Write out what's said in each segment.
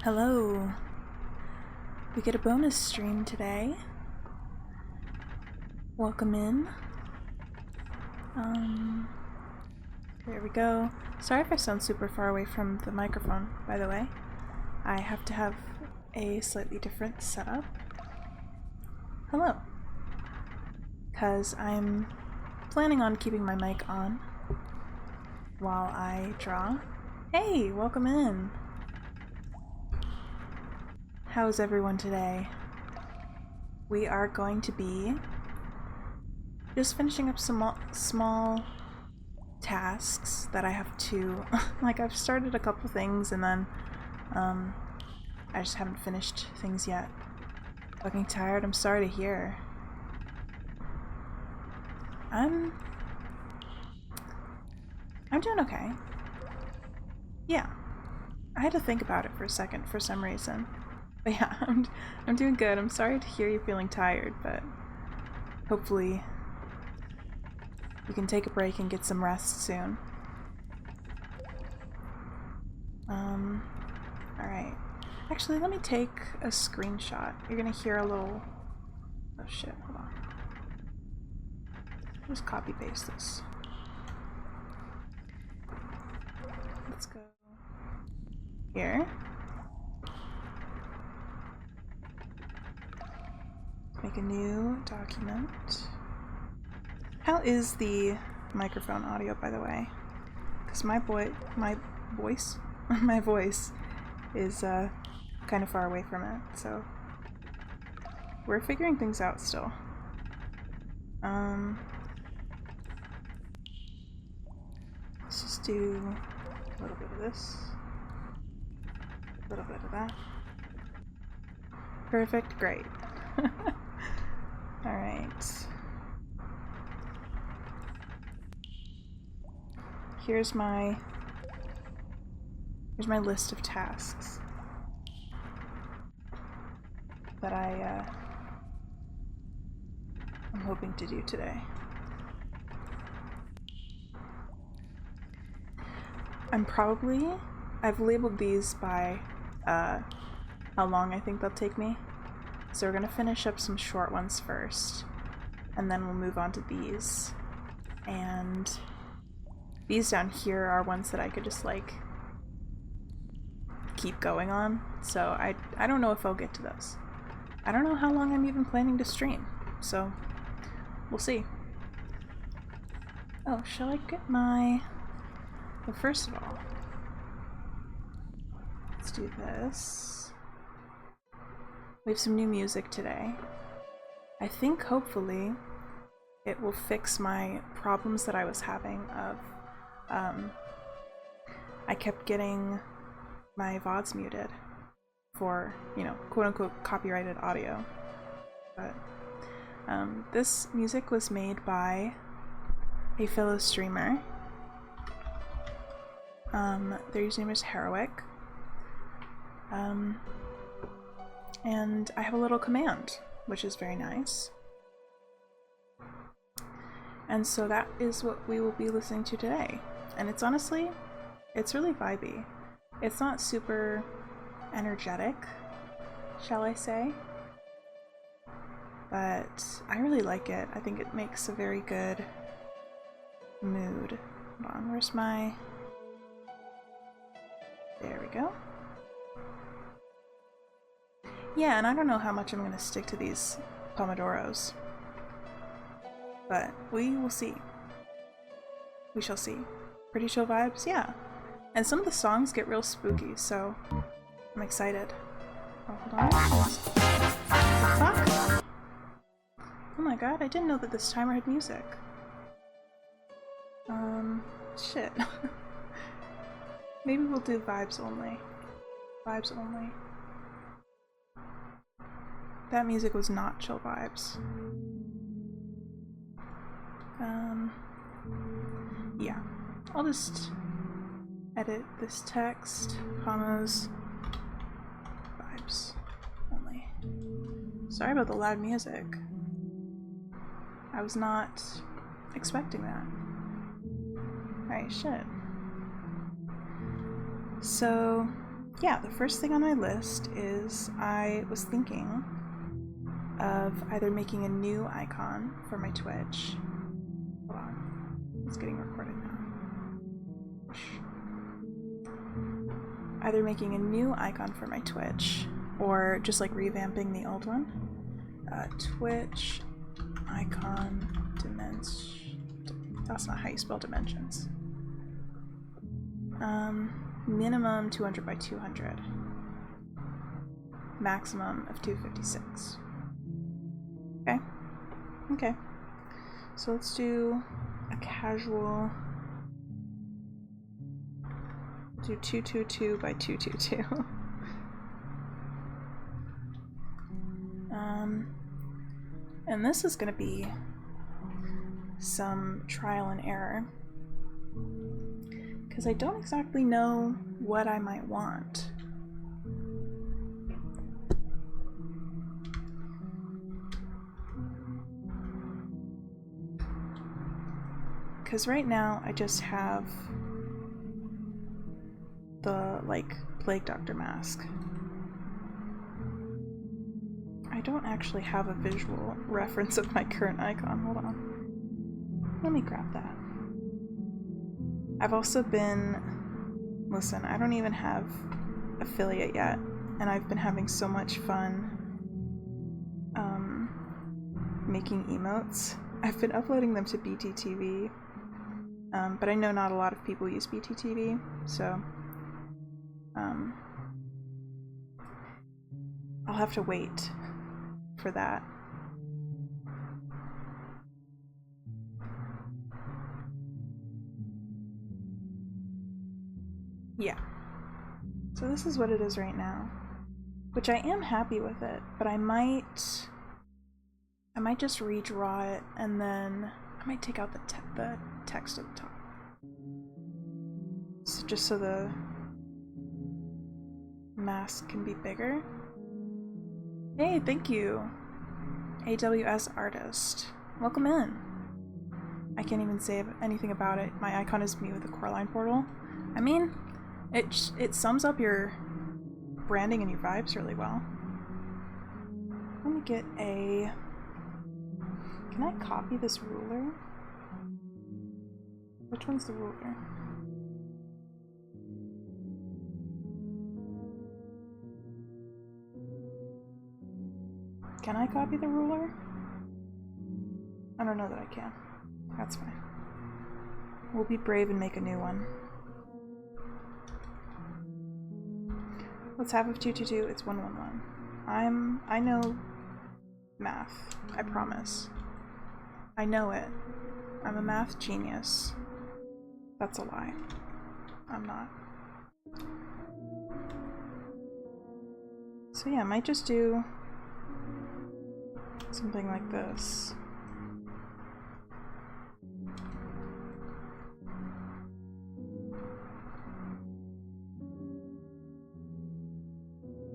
Hello. We get a bonus stream today. Welcome in. There we go. Sorry if I sound super far away from the microphone, by the way. I have to have a slightly different setup. Hello. Because I'm planning on keeping my mic on while I draw. Hey, welcome in. How's everyone today? We are going to be just finishing up some small tasks that I have to, like I've started a couple things and then I just haven't finished things yet. Fucking tired, I'm sorry to hear. I'm doing okay. Yeah. I had to think about it for a second for some reason. But yeah, I'm doing good. I'm sorry to hear you feeling tired, but hopefully you can take a break and get some rest soon. Alright. Actually, let me take a screenshot. You're gonna hear a little... Oh shit, hold on. Just copy paste this. Let's go here. Make a new document. How is the microphone audio, by the way? Because my voice is kind of far away from it, so we're figuring things out still. Let's just do a little bit of this, a little bit of that. Perfect, great. Alright. Here's my list of tasks that I'm hoping to do today. I've labeled these by how long I think they'll take me. So we're gonna finish up some short ones first, and then we'll move on to these. And these down here are ones that I could just like keep going on, so I don't know if I'll get to those. I don't know how long I'm even planning to stream, so we'll see. Oh, shall I get my... Well, first of all, let's do this. We have some new music today. I think hopefully it will fix my problems that I was having of I kept getting my VODs muted for, you know, quote-unquote copyrighted audio. But this music was made by a fellow streamer. Their username is Heroic. And I have a little command, which is very nice. And so that is what we will be listening to today. And it's honestly, it's really vibey. It's not super energetic, shall I say, but I really like it. I think it makes a very good mood. Hold on, where's my... There we go. Yeah, and I don't know how much I'm going to stick to these Pomodoros, but we will see. We shall see. Pretty chill vibes? Yeah. And some of the songs get real spooky, so I'm excited. Oh, hold on. Fuck? Oh my god, I didn't know that this timer had music. Shit. Maybe we'll do vibes only. Vibes only. That music was not chill vibes. Yeah. I'll just edit this text. Commas. Vibes only. Sorry about the loud music. I was not expecting that. Alright, shit. So, yeah, the first thing on my list is I was thinking of either making a new icon for my Twitch. Hold on. It's getting recorded now. Either making a new icon for my Twitch or just like revamping the old one. Twitch icon dimension. That's not how you spell dimensions. Minimum 200 by 200. Maximum of 256. Okay. Okay. So let's do a casual. Do 222 by 222. And this is going to be some trial and error because I don't exactly know what I might want. Because right now I just have the like Plague Doctor mask. I don't actually have a visual reference of my current icon. Hold on. Let me grab that. I've also been... Listen, I don't even have affiliate yet, and I've been having so much fun making emotes. I've been uploading them to BTTV, but I know not a lot of people use BTTV, so I'll have to wait for that. Yeah. So this is what it is right now, which I am happy with it, but I might just redraw it and then I might take out the text at the top. So just so the mask can be bigger. Hey, thank you, AWS Artist. Welcome in. I can't even say anything about it. My icon is me with a Coraline portal. I mean, it sums up your branding and your vibes really well. Let me get a... Can I copy this ruler? Which one's the ruler? Can I copy the ruler? I don't know that I can. That's fine. We'll be brave and make a new one. Let's half of 222, it's 111. I know math, I promise. I know it. I'm a math genius. That's a lie. I'm not. So yeah, I might just do something like this.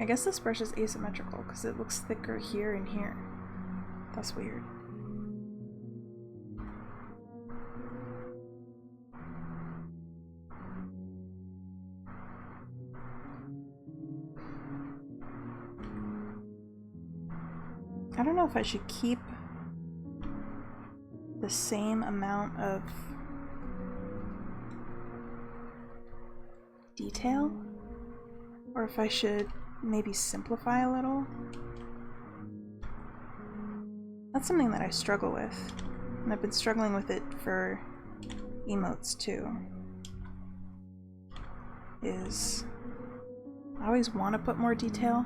I guess this brush is asymmetrical because it looks thicker here and here. That's weird. I don't know if I should keep the same amount of detail or if I should maybe simplify a little. That's something that I struggle with, and I've been struggling with it for emotes too. I always want to put more detail,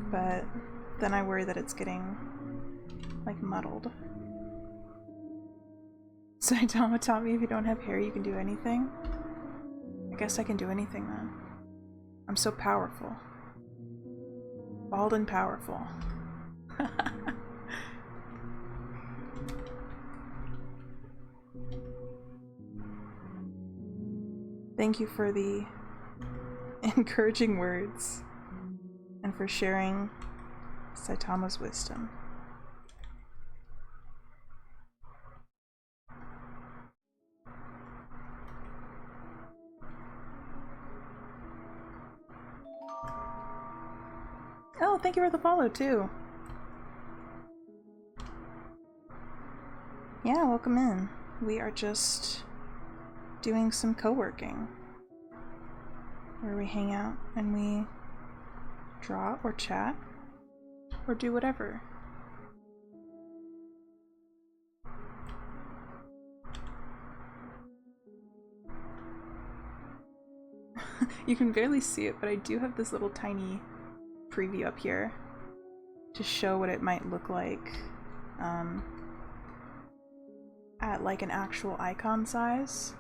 but then I worry that it's getting like muddled. Saitama taught me if you don't have hair you can do anything. I guess I can do anything then. I'm so powerful. Bald and powerful. Thank you for the encouraging words and for sharing Saitama's wisdom. Oh, thank you for the follow too. Yeah, welcome in. We are just doing some co-working, where we hang out and we draw or chat or do whatever. You can barely see it, but I do have this little tiny preview up here to show what it might look like at like an actual icon size.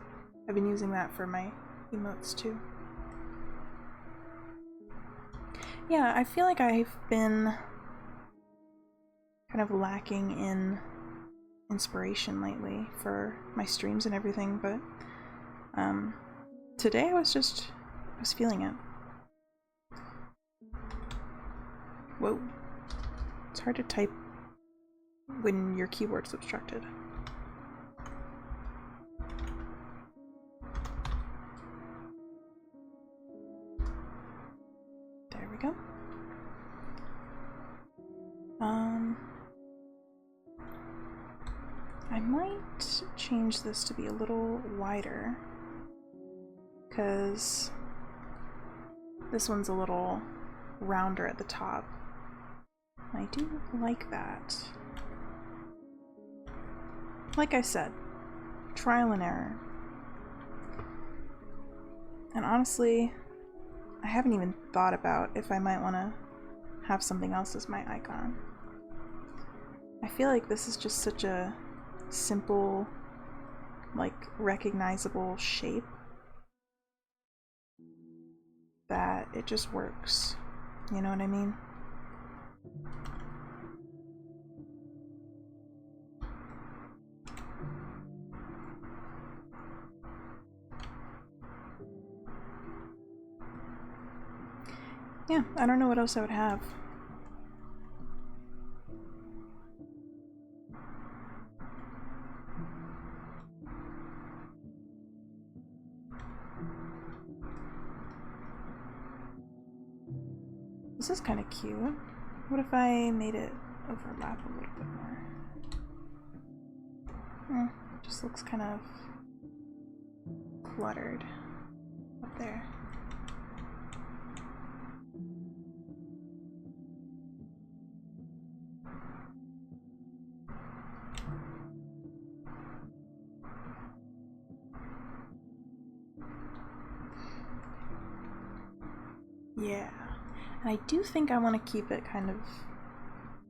I've been using that for my emotes too. Yeah, I feel like I've been kind of lacking in inspiration lately for my streams and everything, but today I was feeling it. Whoa. It's hard to type when your keyboard's obstructed. There we go. I might change this to be a little wider, because this one's a little rounder at the top. I do like that. Like I said, trial and error. And honestly, I haven't even thought about if I might want to have something else as my icon. I feel like this is just such a simple, like, recognizable shape that it just works. You know what I mean? Yeah, I don't know what else I would have. This is kind of cute. What if I made it overlap a little bit more? It just looks kind of cluttered up there. Yeah, and I do think I want to keep it kind of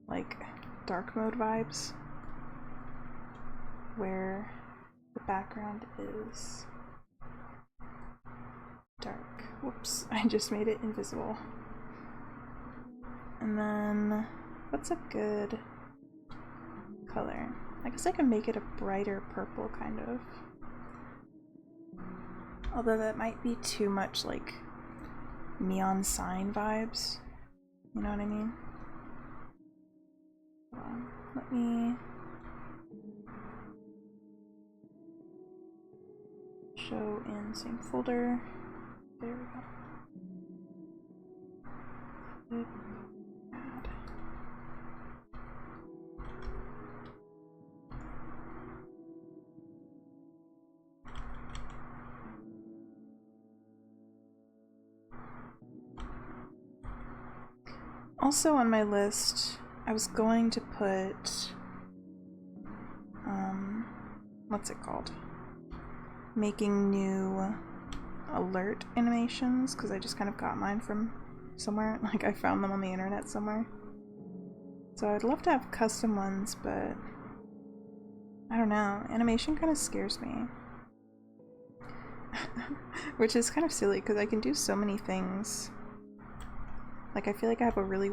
like dark mode vibes, where the background is dark. Whoops, I just made it invisible. And then, what's a good color? I guess I can make it a brighter purple, kind of. Although that might be too much like neon sign vibes. You know what I mean? Let me show in same folder. There we go. Click add. Also on my list, I was going to put, what's it called? Making new alert animations, because I just kind of got mine from somewhere. Like, I found them on the internet somewhere. So I'd love to have custom ones, but I don't know. Animation kind of scares me. Which is kind of silly, because I can do so many things. Like, I feel like I have a really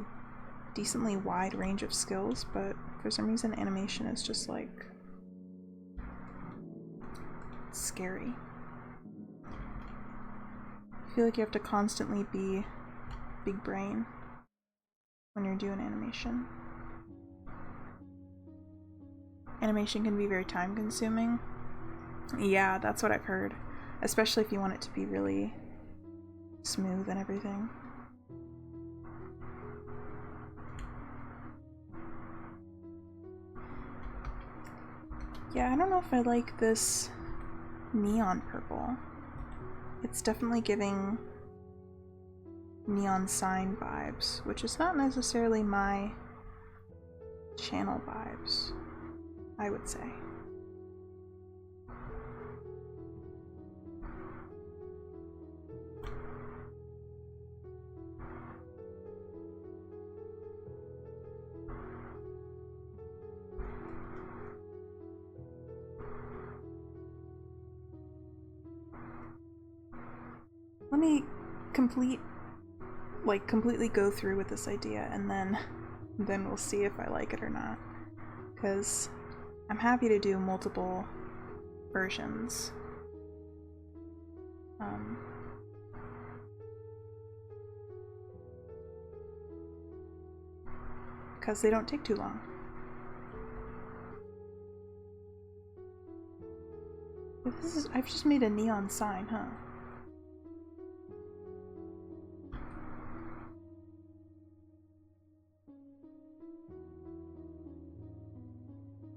decently wide range of skills, but for some reason animation is just like scary. I feel like you have to constantly be big brain when you're doing animation. Animation can be very time consuming. Yeah, that's what I've heard. Especially if you want it to be really smooth and everything. Yeah, I don't know if I like this neon purple. It's definitely giving neon sign vibes, which is not necessarily my channel vibes, I would say. Let me completely go through with this idea, and then we'll see if I like it or not. Because I'm happy to do multiple versions. Because they don't take too long. I've just made a neon sign, huh?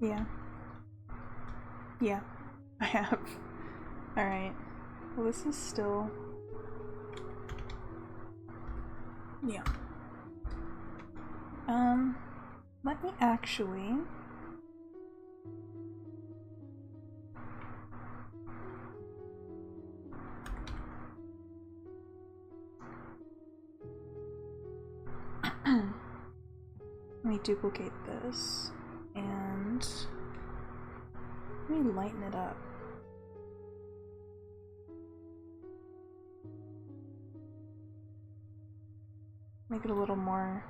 Yeah. Yeah, I have. Alright. Well, this is still... Yeah. Let me actually... Let me duplicate this, and let me lighten it up. Make it a little more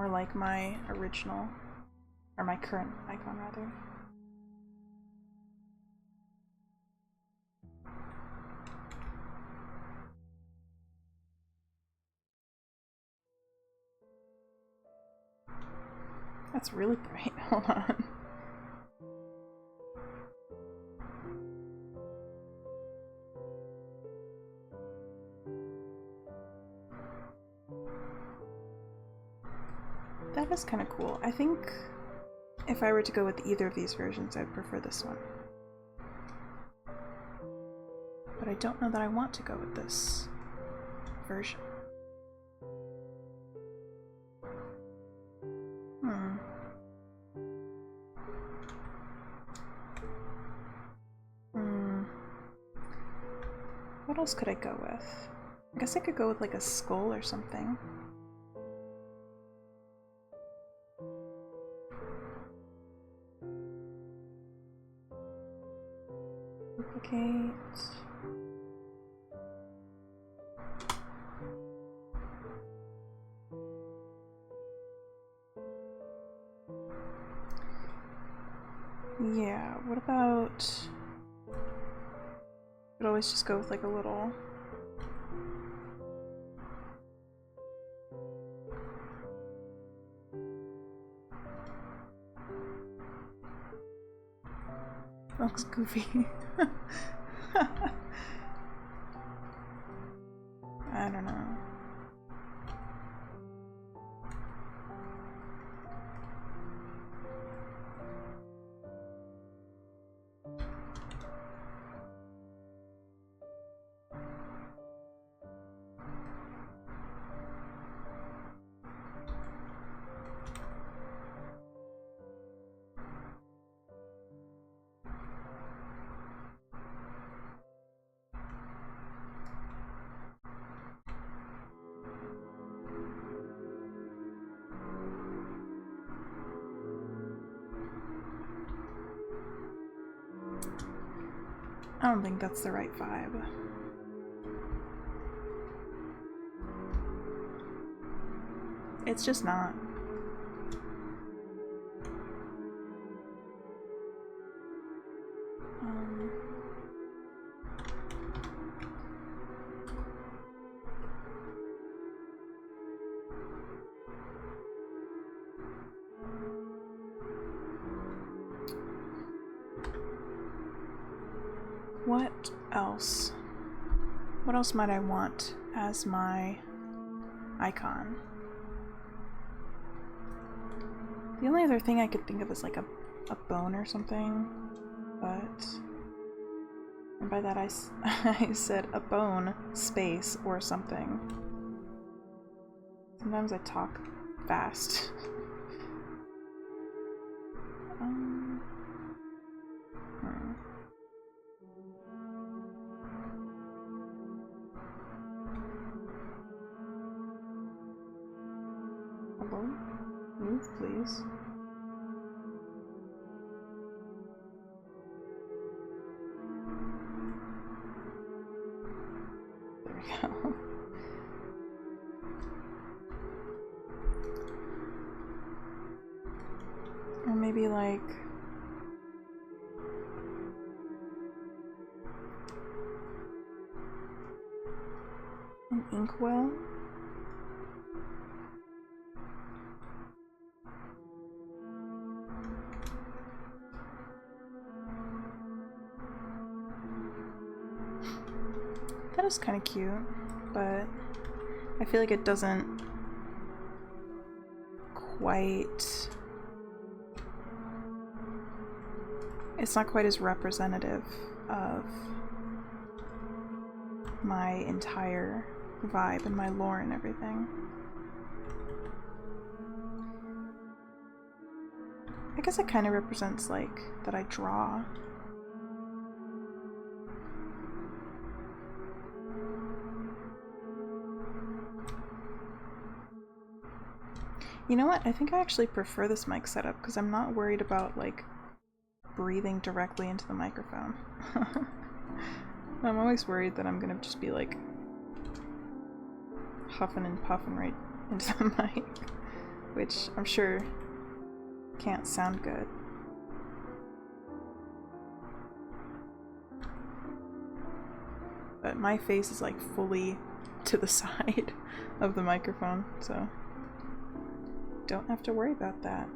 like my original, or my current icon rather. That's really bright. Hold on. That is kind of cool. I think if I were to go with either of these versions, I'd prefer this one. But I don't know that I want to go with this version. What else could I go with? I guess I could go with like a skull or something. Duplicate. Yeah, what about... I'd always just go with like a little... Looks goofy. I don't know. I don't think that's the right vibe. It's just not. What else? What else might I want as my icon? The only other thing I could think of is like a bone or something, but... And by that I said a bone, space, or something. Sometimes I talk fast. Hello? Move, please. There we go. Or maybe like... an inkwell? That is kind of cute, but I feel like it doesn't quite... It's not quite as representative of my entire vibe and my lore and everything. I guess it kind of represents, like, that I draw. You know what? I think I actually prefer this mic setup because I'm not worried about, like, breathing directly into the microphone. I'm always worried that I'm gonna just be, like, huffing and puffing right into the mic, which I'm sure can't sound good. But my face is, like, fully to the side of the microphone, so don't have to worry about that.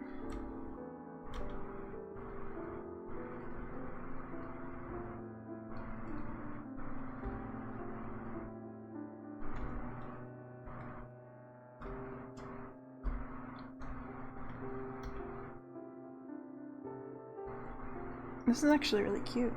This is actually really cute.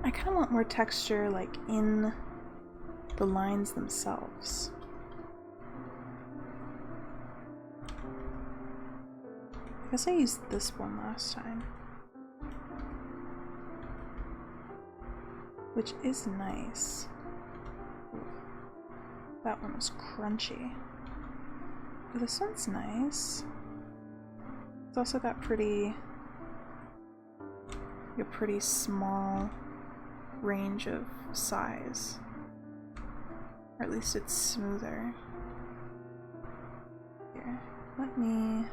I kind of want more texture, like, in the lines themselves. I guess I used this one last time, which is nice. That one was crunchy. But this one's nice. It's also got a pretty small range of size. Or at least it's smoother. Here, let me...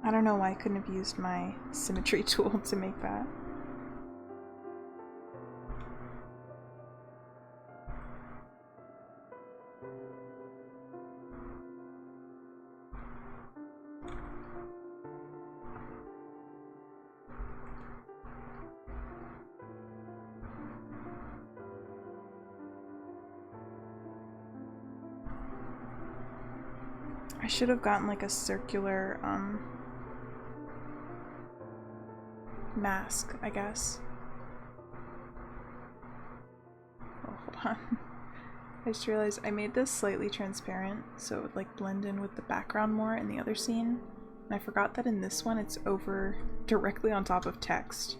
I don't know why I couldn't have used my symmetry tool to make that. I should have gotten like a circular mask, I guess. Oh, hold on. I just realized I made this slightly transparent so it would like blend in with the background more in the other scene. And I forgot that in this one it's over directly on top of text.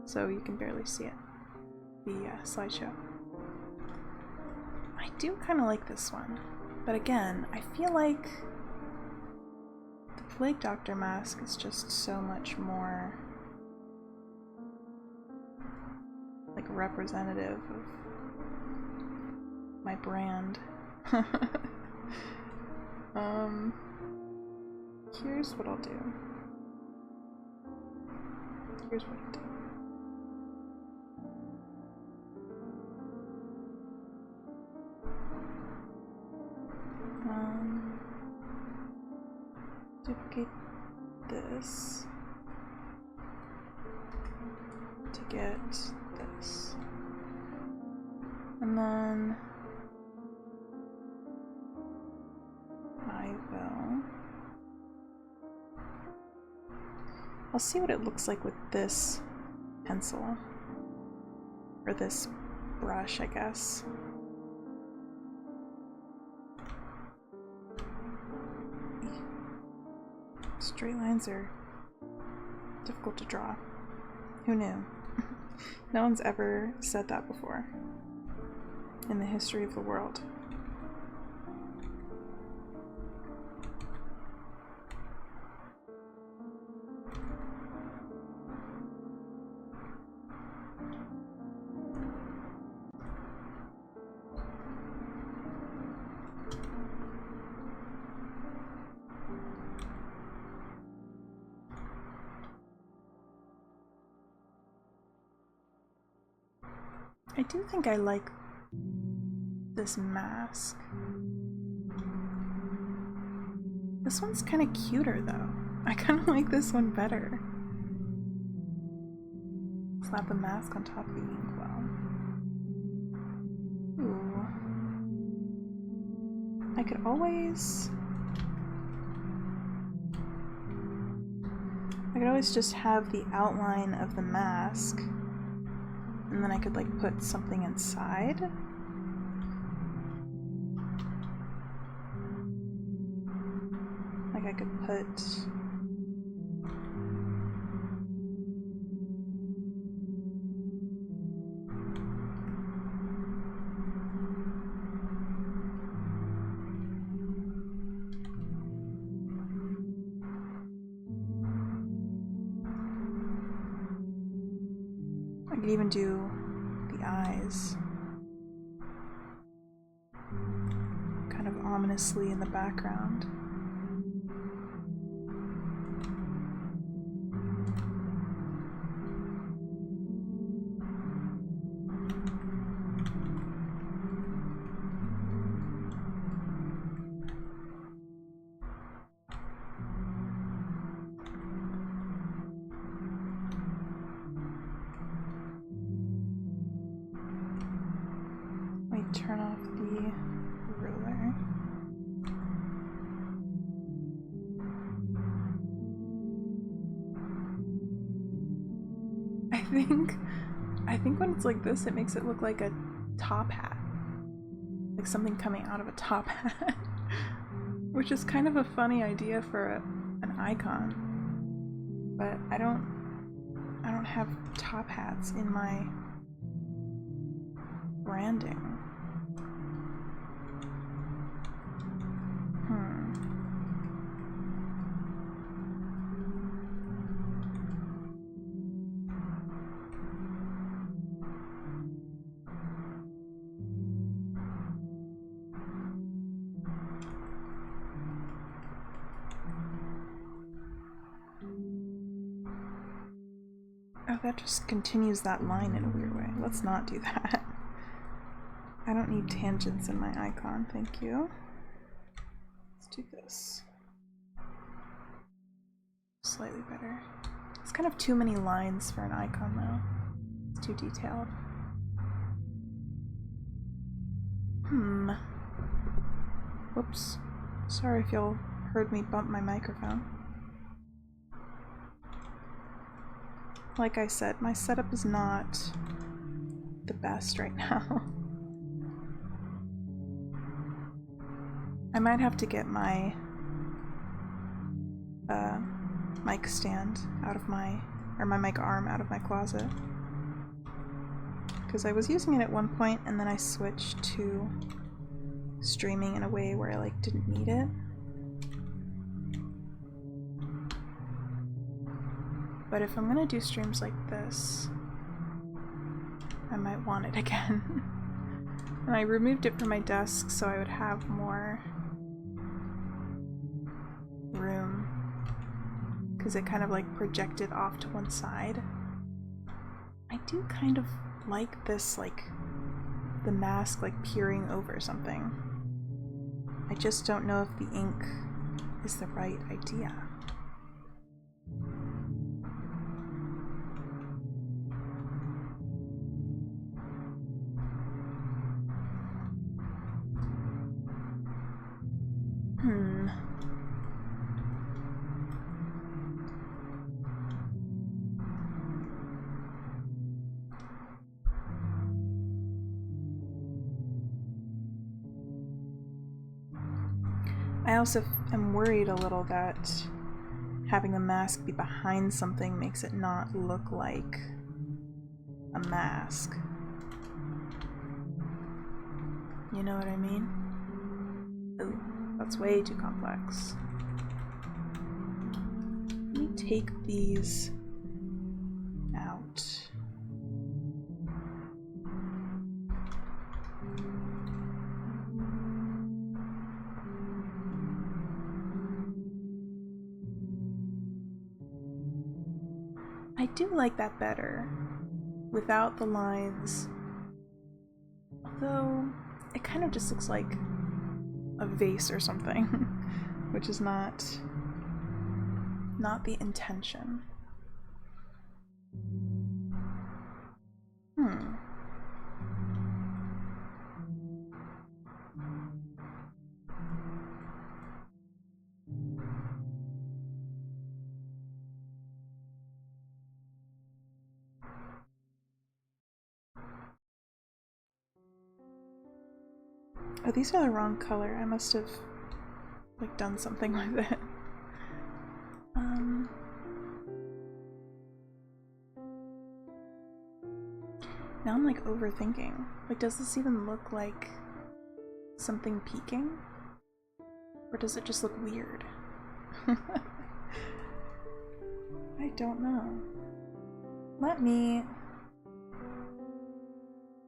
So you can barely see it. The slideshow. I do kind of like this one. But again, I feel like the Plague Doctor mask is just so much more like representative of my brand. Here's what I'll do. Here's what I'll do. Duplicate this to get this. And then I'll see what it looks like with this pencil. Or this brush, I guess. Straight lines are difficult to draw. Who knew? No one's ever said that before in the history of the world. I do think I like this mask. This one's kind of cuter though. I kind of like this one better. Slap the mask on top of the inkwell. Ooh. I could always just have the outline of the mask. And then I could like put something inside. Like I could put even do the eyes kind of ominously in the background. Turn off the ruler. I think when it's like this, it makes it look like a top hat. Like something coming out of a top hat. Which is kind of a funny idea for an icon. But I don't have top hats in my branding. Oh, that just continues that line in a weird way. Let's not do that. I don't need tangents in my icon, thank you. Let's do this. Slightly better. It's kind of too many lines for an icon though. It's too detailed. Whoops. Sorry if y'all heard me bump my microphone. Like I said, my setup is not the best right now. I might have to get my mic stand out of my mic arm out of my closet. Because I was using it at one point and then I switched to streaming in a way where I like didn't need it. But if I'm gonna do streams like this, I might want it again. And I removed it from my desk so I would have more room because it kind of like projected off to one side. I do kind of like this, like the mask like peering over something. I just don't know if the ink is the right idea. I also am worried a little that having the mask be behind something makes it not look like a mask. You know what I mean? Ooh, that's way too complex. Let me take these out. I do like that better, without the lines, although it kind of just looks like a vase or something, which is not the intention. Oh, these are the wrong color. I must have like done something with it. Now I'm like overthinking. Like, does this even look like something peeking? Or does it just look weird? I don't know. Let me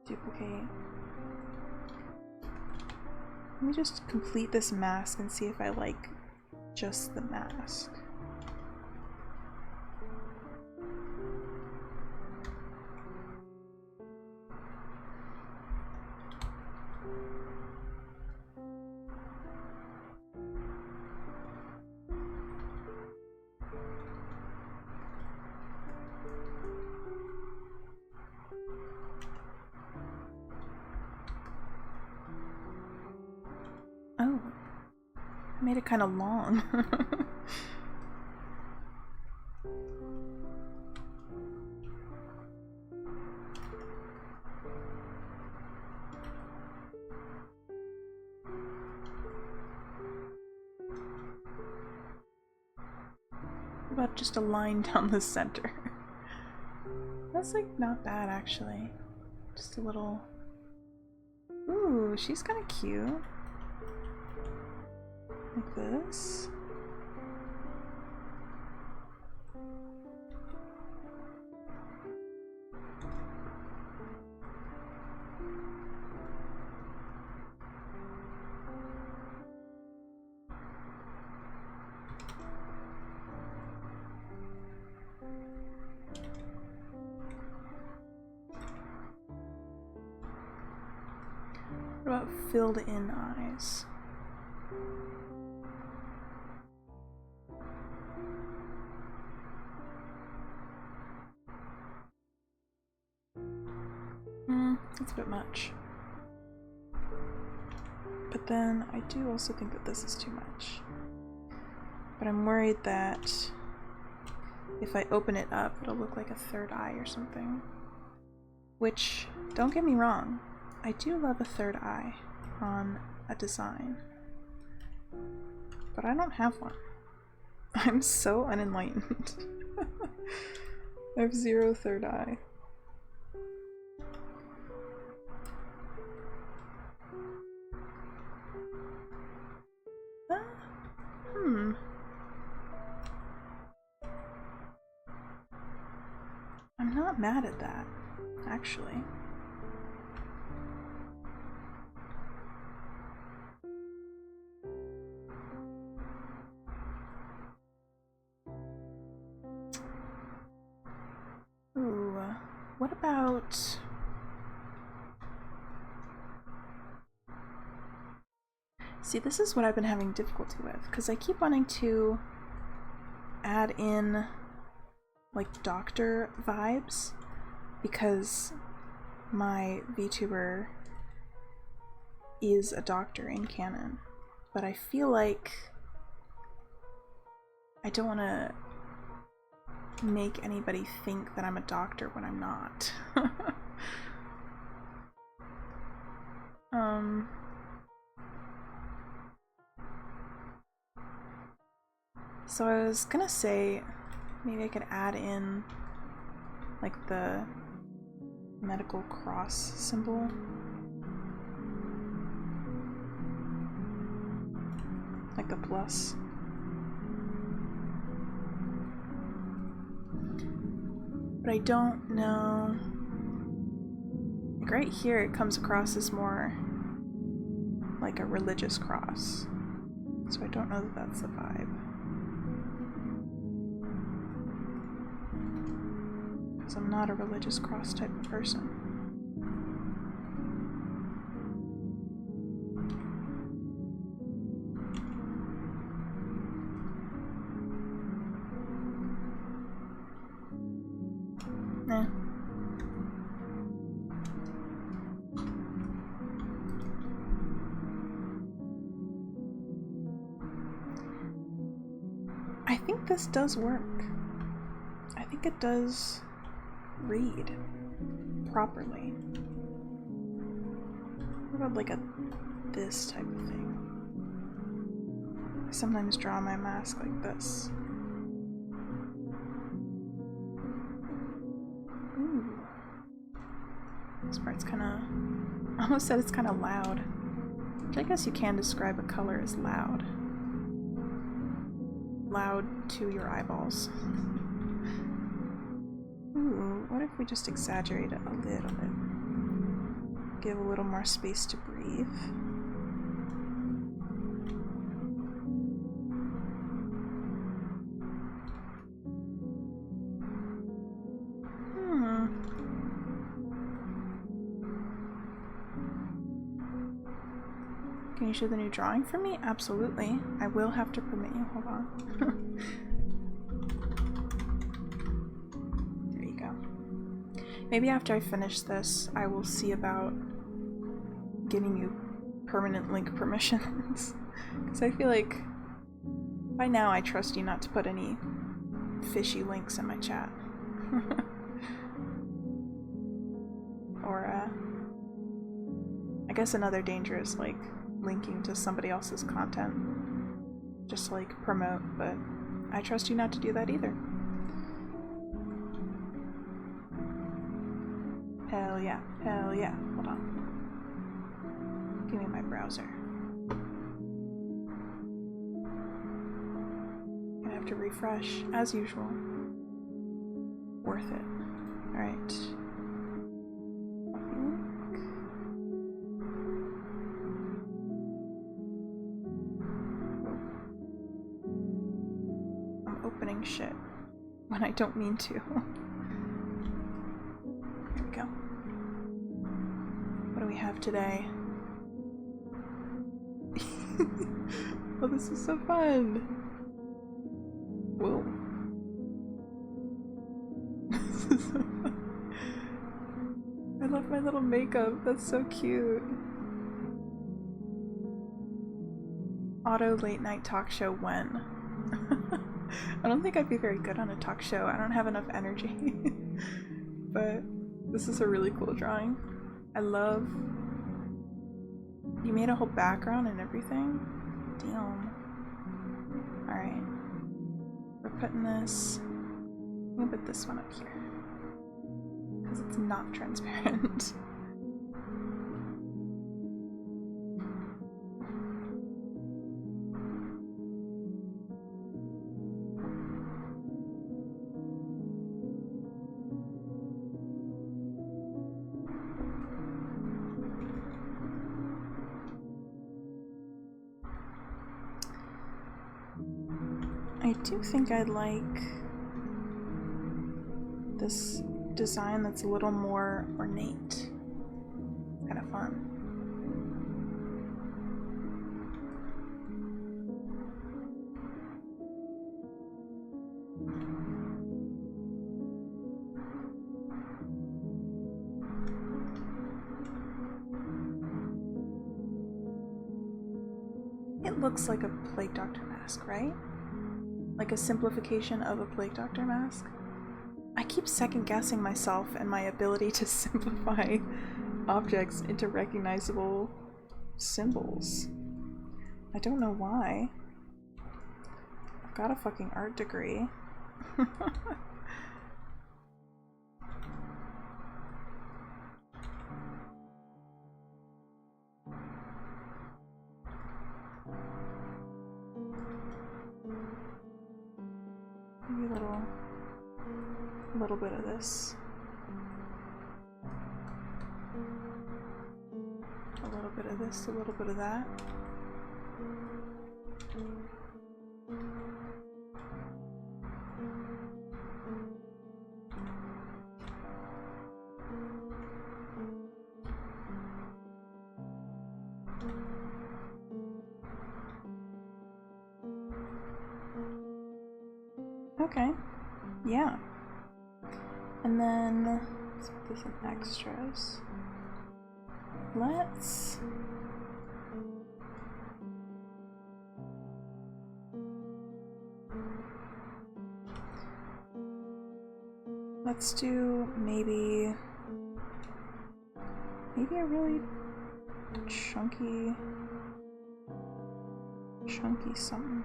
duplicate. Let me just complete this mask and see if I like just the mask. Oh, I made it kind of long. What about just a line down the center? That's like not bad actually. Just a little... Ooh, she's kind of cute. Like this. What about filled in eyes? That's a bit much. But then I do also think that this is too much. But I'm worried that if I open it up, it'll look like a third eye or something. Which, don't get me wrong, I do love a third eye on a design. But I don't have one. I'm so unenlightened. I have 0 third eye. I'm not mad at that, actually. What about... See, this is what I've been having difficulty with, because I keep wanting to add in, like, doctor vibes, because my VTuber is a doctor in canon, but I feel like I don't want to make anybody think that I'm a doctor when I'm not. So I was gonna say maybe I could add in like the medical cross symbol. Like a plus. But I don't know. Like right here it comes across as more like a religious cross. So I don't know that that's the vibe. Because I'm not a religious cross type of person. Nah. I think this does work. I think it does read properly. What about like this type of thing? I sometimes draw my mask like this. Ooh. This part's kinda... I almost said it's kinda loud. Which I guess you can describe a color as loud. Loud to your eyeballs. Ooh, what if we just exaggerate it a little bit? Give a little more space to breathe. Can you show the new drawing for me? Absolutely. I will have to permit you. Hold on. There you go. Maybe after I finish this, I will see about giving you permanent link permissions. Because I feel like by now I trust you not to put any fishy links in my chat. Or, I guess another danger is like linking to somebody else's content just to like promote, but I trust you not to do that either. Hell yeah, hell yeah. Hold on. Give me my browser. Gonna have to refresh as usual. Worth it. Alright. Shit when I don't mean to. Here we go. What do we have today? Oh, this is so fun. Whoa. This is so fun. I love my little makeup. That's so cute. Auto late night talk show when? I don't think I'd be very good on a talk show. I don't have enough energy. But this is a really cool drawing. I love... You made a whole background and everything? Damn. Alright. We're putting this... I'm gonna put this one up here. Because it's not transparent. I do think I'd like this design that's a little more ornate. Kind of fun. It looks like a Plague Doctor mask, right? Like a simplification of a Plague Doctor mask. I keep second guessing myself and my ability to simplify objects into recognizable symbols. I don't know why. I've got a fucking art degree. Maybe a little bit of this. A little bit of this, a little bit of that. Okay, yeah. And then let's put this in extras. Let's do maybe a really chunky something.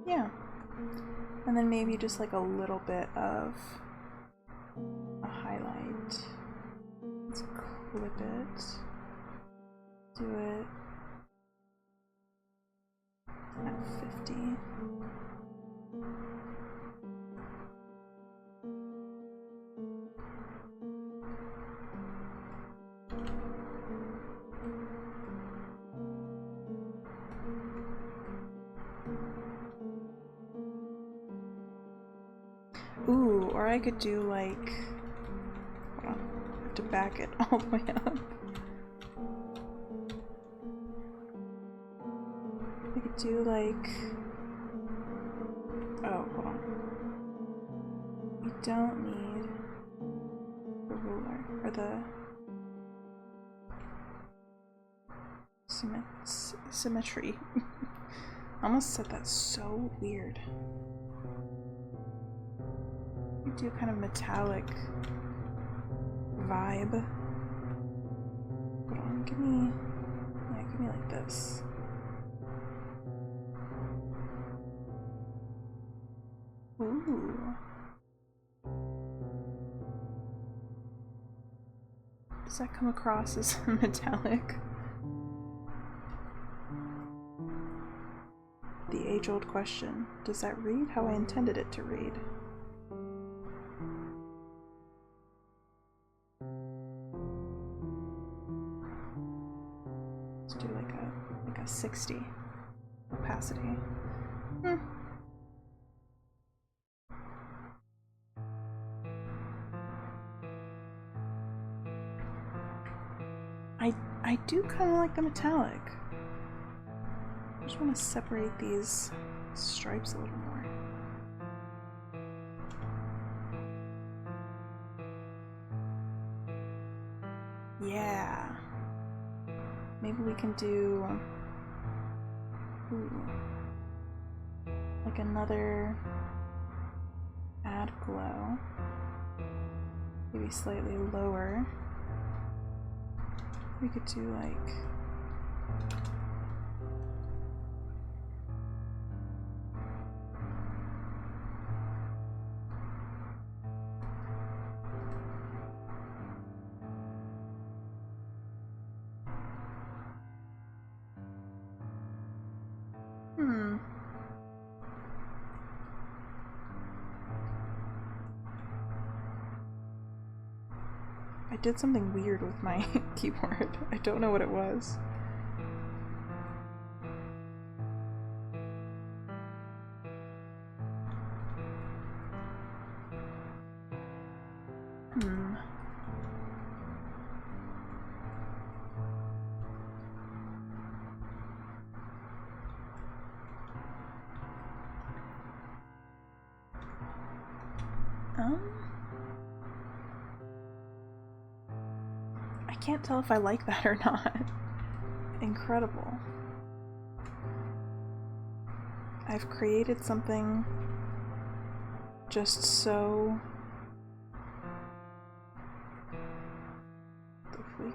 Yeah. And then maybe just like a little bit of a highlight. Let's clip it. Do it at 50. Ooh, or I could do like, hold on, I have to back it all the way up. I could do like, oh, hold on. You don't need the ruler, or the symmetry. I almost said that so weird. You do kind of metallic vibe. Hold on, give me like this. Ooh. Does that come across as metallic? The age-old question. Does that read how I intended it to read? Let's do like a 60 opacity. I do kind of like the metallic. I just want to separate these stripes a little more. Yeah. Maybe we can do like another add glow. Maybe slightly lower. We could do like I did something weird with my keyboard. I don't know what it was. I can't tell if I like that or not. Incredible. I've created something just so... the freak.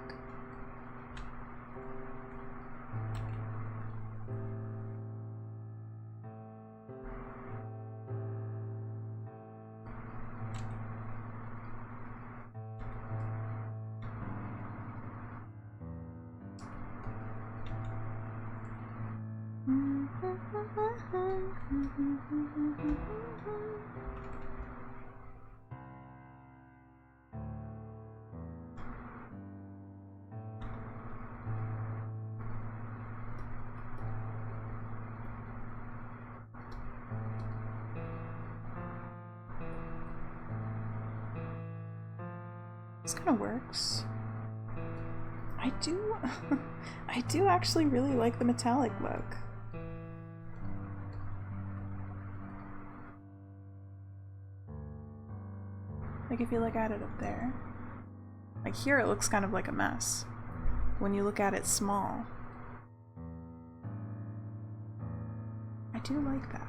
This kind of works. I do I do actually really like the metallic look. Like if you look at it up there. Like here it looks kind of like a mess. When you look at it small. I do like that.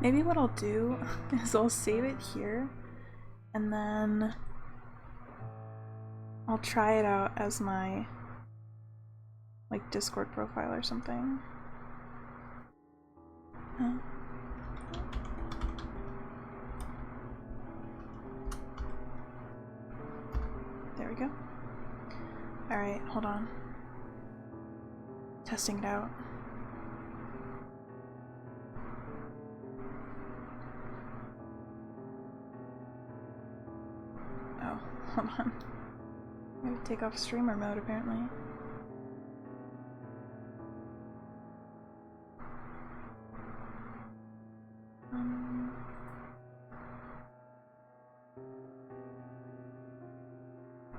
Maybe what I'll do is I'll save it here and then I'll try it out as my like Discord profile or something. Oh. There we go. Alright, hold on. Testing it out. Oh, hold on. I'm gonna take off streamer mode apparently.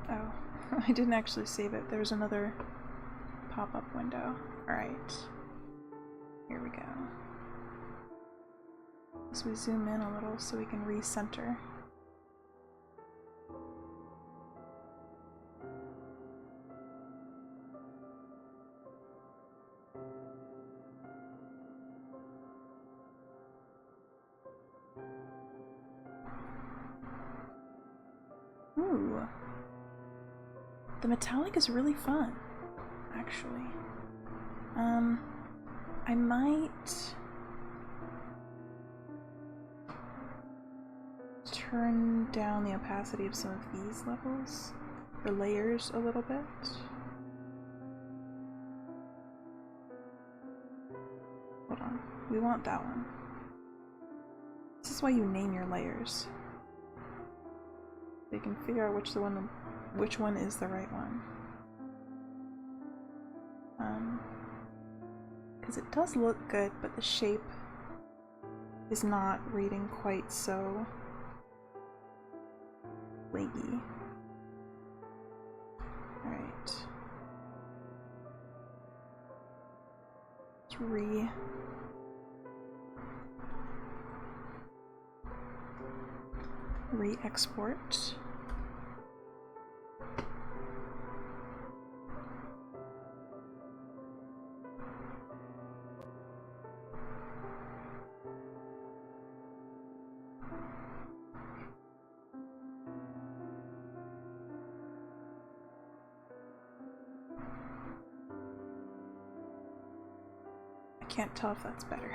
Oh, I didn't actually save it. There was another pop-up window. Alright. Here we go. As we zoom in a little so we can recenter. Ooh. The metallic is really fun, actually. I might turn down the opacity of some of these levels, or layers a little bit. Hold on, we want that one. This is why you name your layers. So you can figure out which one is the right one. Because it does look good, but the shape is not reading quite so leggy. Alright. Let's re-export. I can't tell if that's better.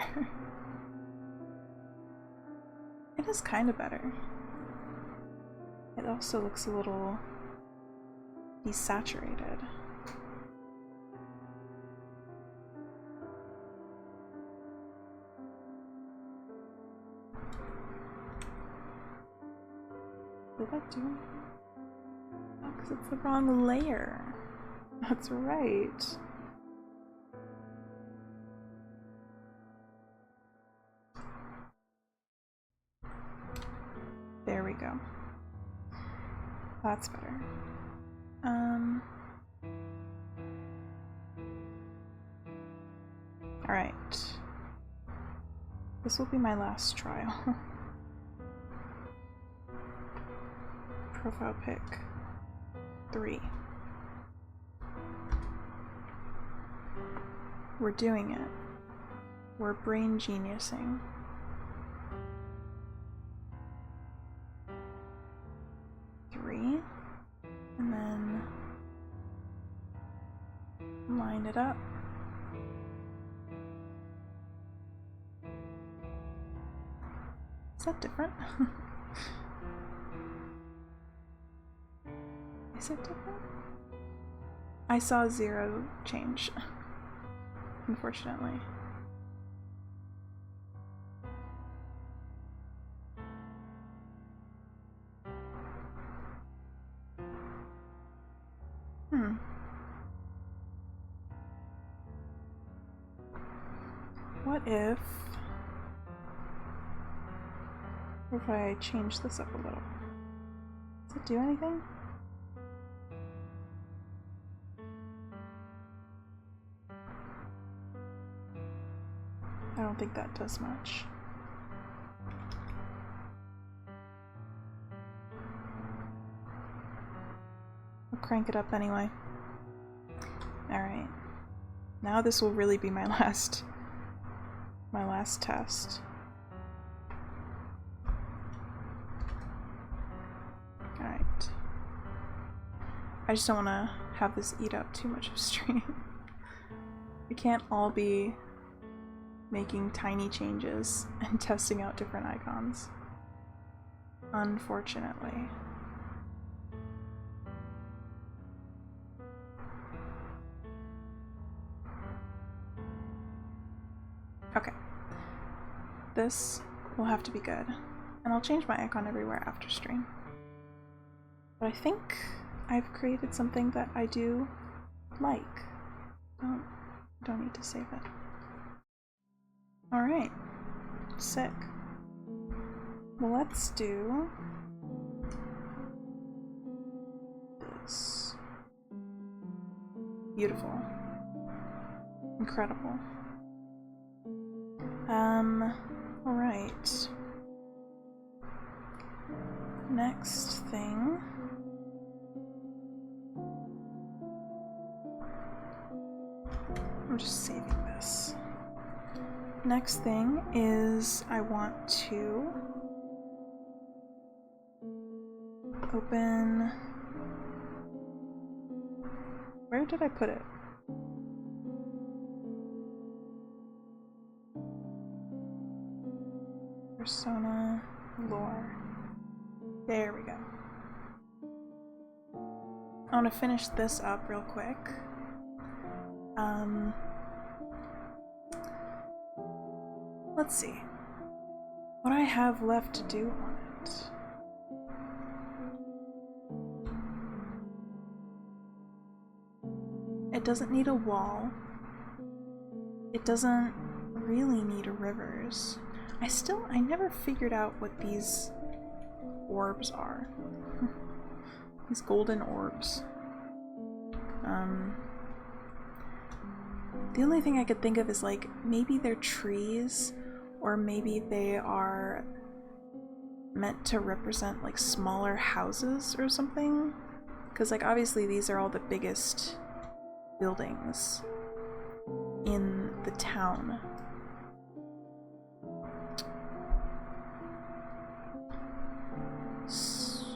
It is kind of better. It also looks a little desaturated. Did I do? Oh, because it's the wrong layer. That's right. There we go. That's better. Alright. This will be my last trial. Profile pic 3. We're doing it. We're brain geniusing. And then line it up. Is that different? Is it different? I saw 0 change, unfortunately. What if I change this up a little? Does it do anything? I don't think that does much. I'll crank it up anyway. Alright. Now this will really be my last test. Alright. I just don't want to have this eat up too much of stream. We can't all be making tiny changes and testing out different icons. Unfortunately. Okay. This will have to be good. And I'll change my icon everywhere after stream. But I think I've created something that I do like. Don't need to save it. Alright. Sick. Well, let's do this. Beautiful. Incredible. Alright. Next thing. I'm just saving this. Next thing is I want to open. Where did I put it? Persona lore. There we go. I want to finish this up real quick. Let's see what I have left to do on it. It doesn't need a wall. It doesn't really need rivers. I never figured out what these orbs are. These golden orbs. The only thing I could think of is like maybe they're trees, or maybe they are meant to represent like smaller houses or something. Because like obviously these are all the biggest buildings in the town.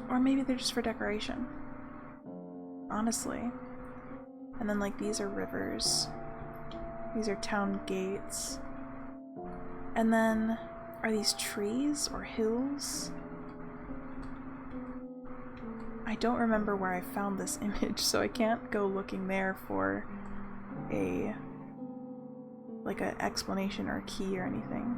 Or maybe they're just for decoration. Honestly. And then like these are rivers. These are town gates. And then are these trees or hills? I don't remember where I found this image, so I can't go looking there for a like an explanation or a key or anything.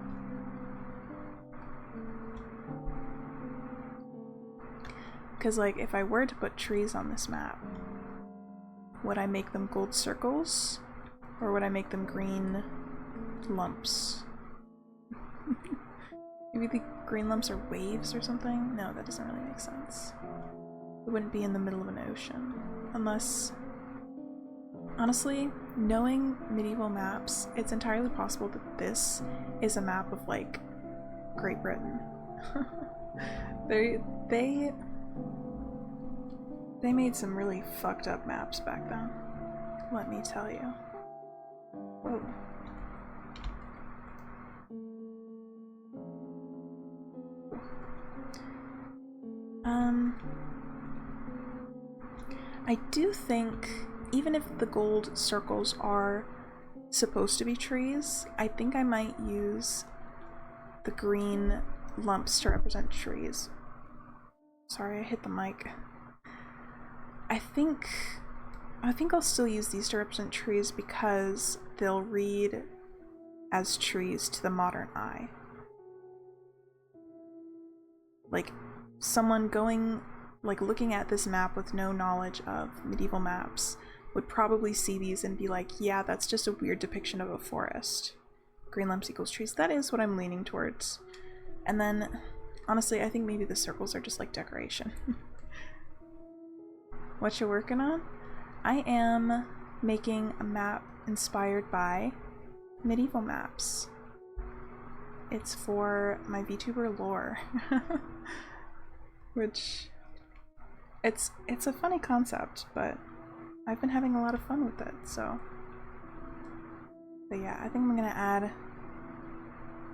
Because like if I were to put trees on this map, would I make them gold circles or would I make them green lumps? Maybe the green lumps are waves or something? No, that doesn't really make sense. It wouldn't be in the middle of an ocean. Unless... Honestly, knowing medieval maps, it's entirely possible that this is a map of, like, Great Britain. They made some really fucked up maps back then. Let me tell you. Whoa. I do think, even if the gold circles are supposed to be trees, I think I might use the green lumps to represent trees. Sorry, I hit the mic. I think I'll still use these to represent trees because they'll read as trees to the modern eye. Like, someone going, like, looking at this map with no knowledge of medieval maps would probably see these and be like, yeah, that's just a weird depiction of a forest. Green lumps equals trees. That is what I'm leaning towards. And then, honestly, I think maybe the circles are just like decoration. What you're working on? I am making a map inspired by medieval maps. It's for my VTuber lore. Which, it's a funny concept, but I've been having a lot of fun with it, so. But yeah, I think I'm gonna add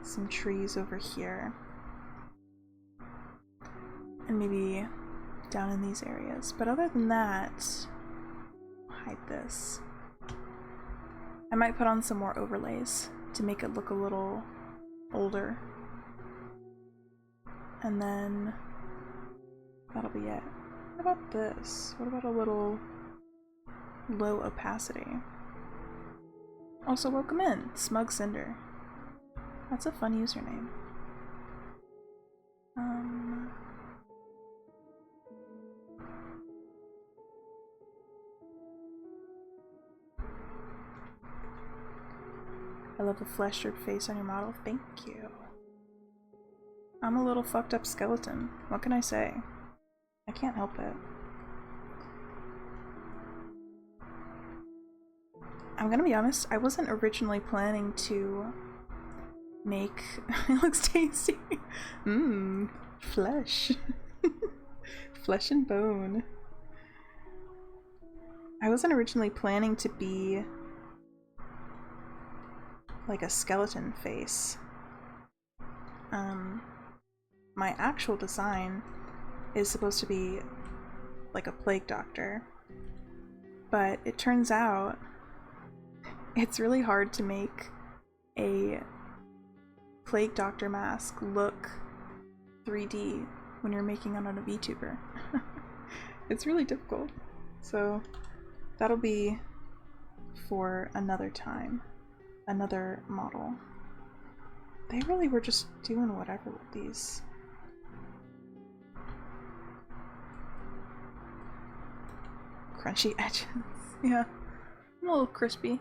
some trees over here. And maybe down in these areas. But other than that, I'll hide this. I might put on some more overlays to make it look a little older. And then that'll be it. What about this? What about a little low opacity? Also, welcome in, Smug Cinder. That's a fun username. I love the flesh-stripped face on your model. Thank you. I'm a little fucked up skeleton. What can I say? I can't help it. I'm gonna be honest, I wasn't originally planning to make... It looks tasty. Mmm, flesh. Flesh and bone. I wasn't originally planning to be like a skeleton face. My actual design is supposed to be like a plague doctor, but it turns out it's really hard to make a plague doctor mask look 3D when you're making it on a VTuber. It's really difficult, so that'll be for another time, another model. They really were just doing whatever with these. Crunchy edges. Yeah. A little crispy.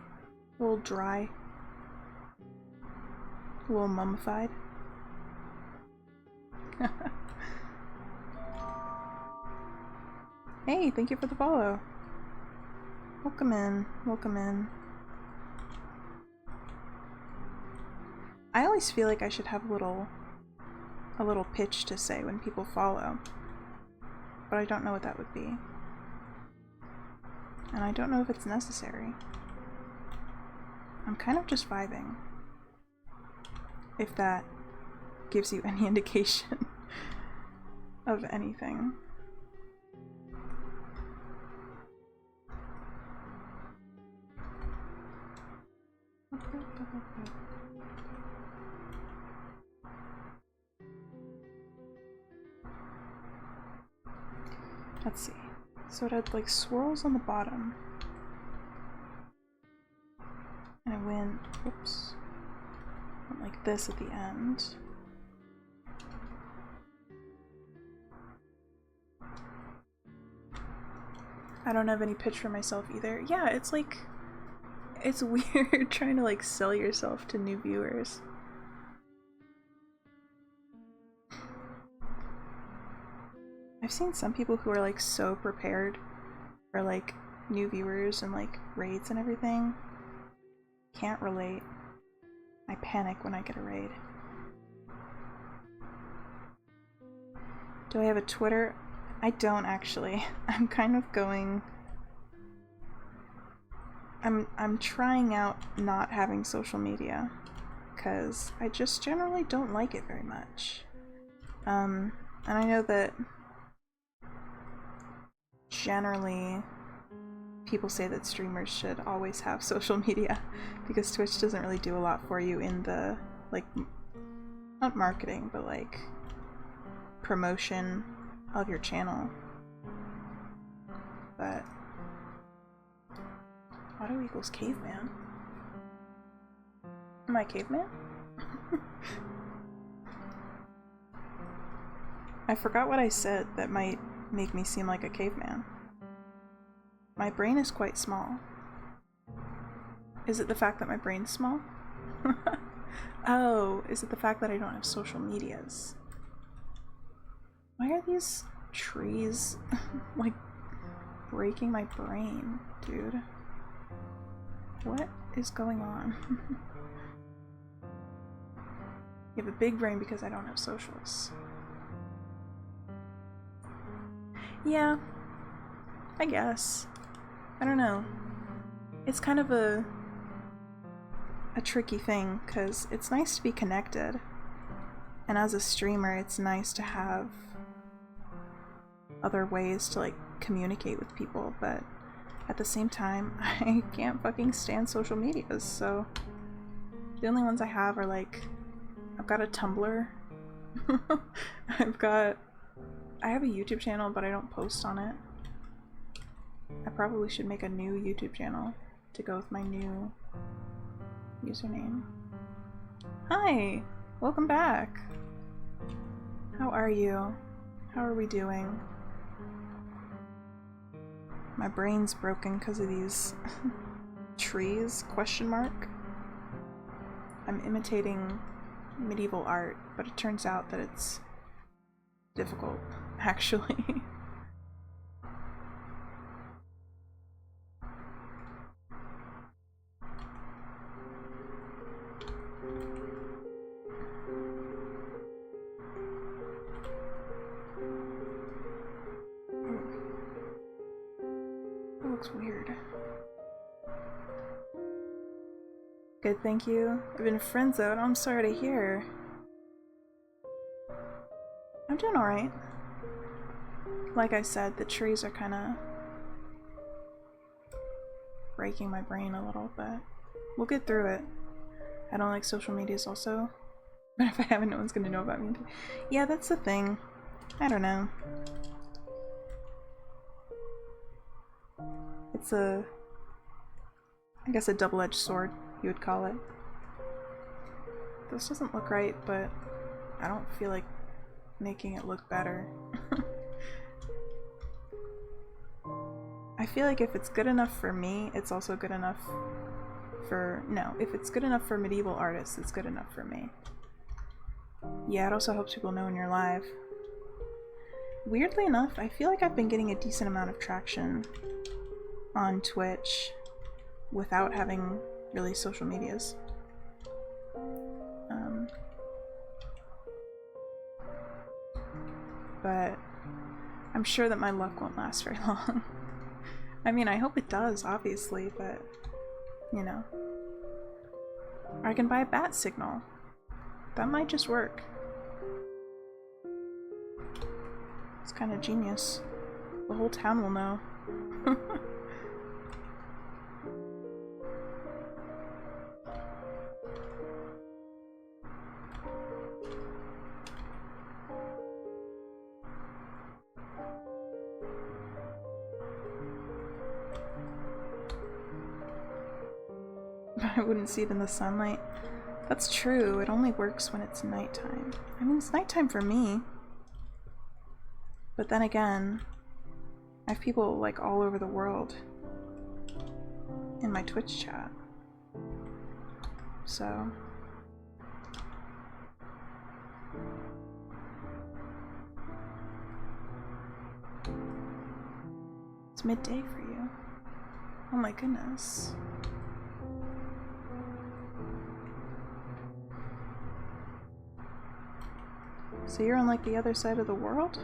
A little dry. A little mummified. Hey, thank you for the follow. Welcome in. Welcome in. I always feel like I should have a little a little pitch to say when people follow, but I don't know what that would be. And I don't know if it's necessary. I'm kind of just vibing. If that gives you any indication of anything. Let's see. So it had like swirls on the bottom. And it went, whoops, went like this at the end. I don't have any pitch for myself either. Yeah, it's like, it's weird trying to like sell yourself to new viewers. I've seen some people who are like so prepared for like new viewers and like raids and everything. Can't relate. I panic when I get a raid. Do I have a Twitter? I don't actually. I'm kind of going... I'm trying out not having social media because I just generally don't like it very much. And I know that generally people say that streamers should always have social media because Twitch doesn't really do a lot for you in the, like, not marketing, but like promotion of your channel. But auto equals caveman. Am I caveman? I forgot what I said that might make me seem like a caveman. My brain is quite small. Is it the fact that my brain's small? Oh, is it the fact that I don't have social medias? Why are these trees like breaking my brain, dude? What is going on? You have a big brain because I don't have socials. Yeah, I guess. I don't know. It's kind of a tricky thing because it's nice to be connected, and as a streamer it's nice to have other ways to like communicate with people, but at the same time I can't fucking stand social medias, so the only ones I have are like, I've got a Tumblr. I have a YouTube channel, but I don't post on it. I probably should make a new YouTube channel to go with my new username. Hi! Welcome back! How are you? How are we doing? My brain's broken because of these trees, question mark. I'm imitating medieval art, but it turns out that it's difficult, actually. That looks weird. Good, thank you. I've been friend-zoned. I'm sorry to hear. I'm doing alright. Like I said, the trees are kind of breaking my brain a little, but we'll get through it. I don't like social medias also, but if I haven't, no one's gonna know about me. Yeah, that's the thing. I don't know. It's I guess a double-edged sword, you would call it. This doesn't look right, but I don't feel like making it look better. I feel like if it's good enough for me, it's also good enough for... No, if it's good enough for medieval artists, it's good enough for me. Yeah, it also helps people know when you're live. Weirdly enough, I feel like I've been getting a decent amount of traction on Twitch without having really social medias. but I'm sure that my luck won't last very long. I mean, I hope it does, obviously, but, you know. Or I can buy a bat signal. That might just work. It's kind of genius. The whole town will know. I wouldn't see it in the sunlight. That's true, it only works when it's nighttime. I mean, it's nighttime for me. But then again, I have people like all over the world in my Twitch chat. So it's midday for you. Oh my goodness. So you're on like the other side of the world?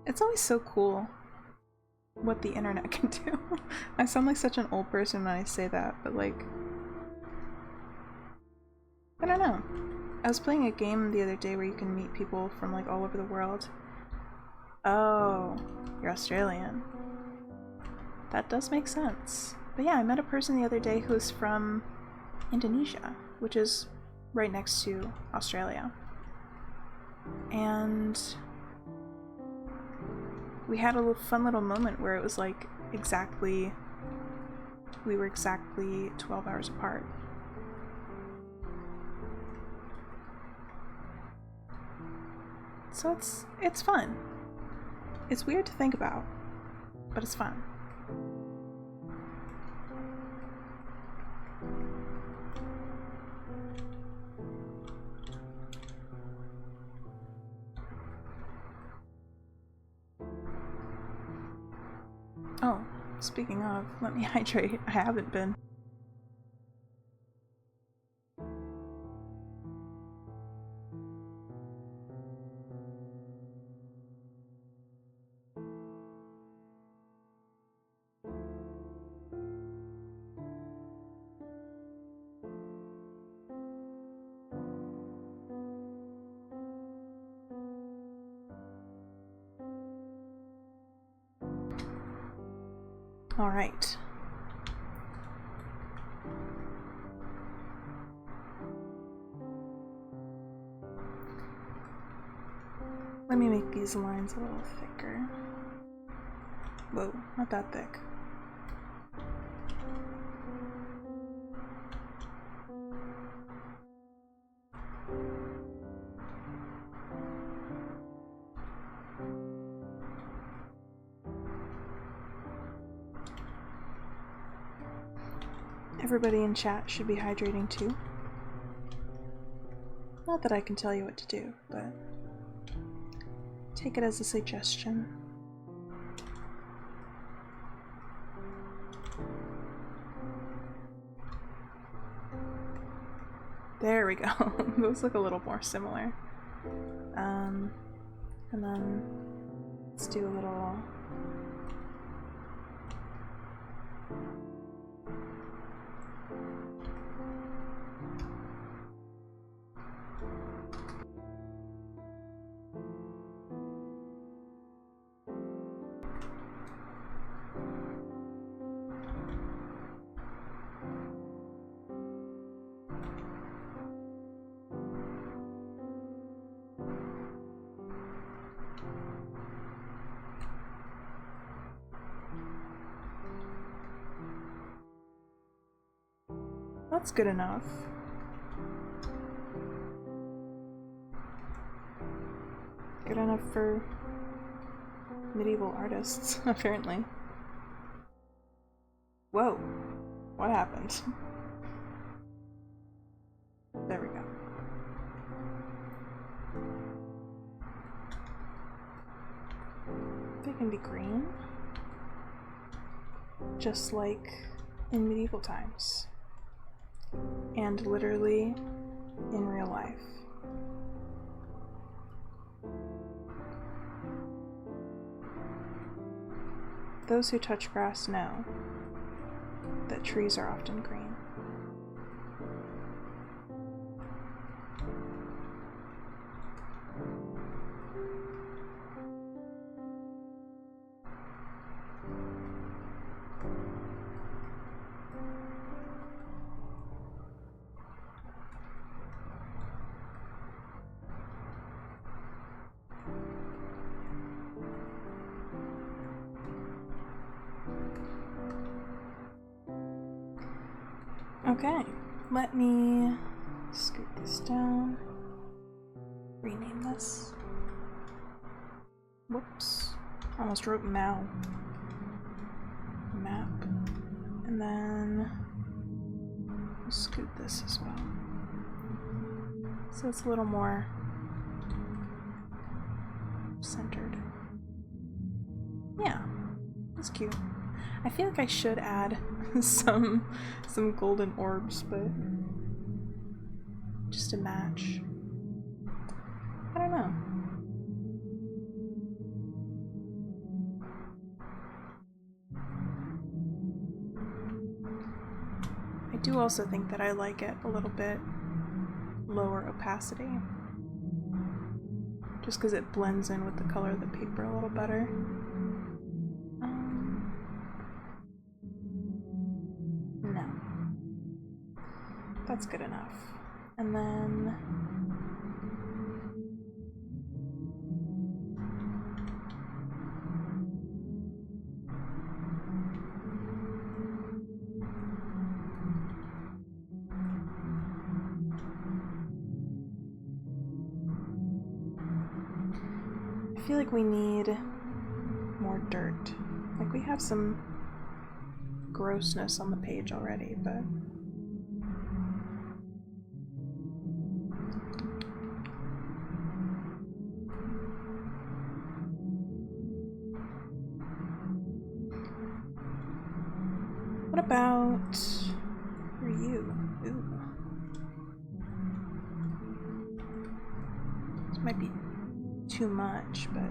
It's always so cool what the internet can do. I sound like such an old person when I say that, but like, I don't know. I was playing a game the other day where you can meet people from like all over the world. Oh, you're Australian. That does make sense. But yeah, I met a person the other day who was from Indonesia, which is right next to Australia. And we had a fun little moment where it was like we were exactly 12 hours apart. So it's fun. It's weird to think about, but it's fun. Oh, speaking of, let me hydrate. I haven't been. All right. Let me make these lines a little thicker. Whoa, not that thick. Everybody in chat should be hydrating too. Not that I can tell you what to do, but take it as a suggestion. There we go. Those look a little more similar. And then let's do a little that's good enough. Good enough for medieval artists, apparently. Whoa, what happened? There we go. They can be green, just like in medieval times. And literally in real life. those who touch grass know that trees are often green. Okay, let me scoot this down, rename this. Whoops, almost wrote map, and then scoot this as well. So it's a little more centered. Yeah, that's cute. I feel like I should add some golden orbs, but just to match. I don't know. I do also think that I like it a little bit lower opacity, just because it blends in with the color of the paper a little better. No. That's good enough. And then I feel like we need more dirt. Like we have some grossness on the page already, but what about for you? Ooh. This might be too much, but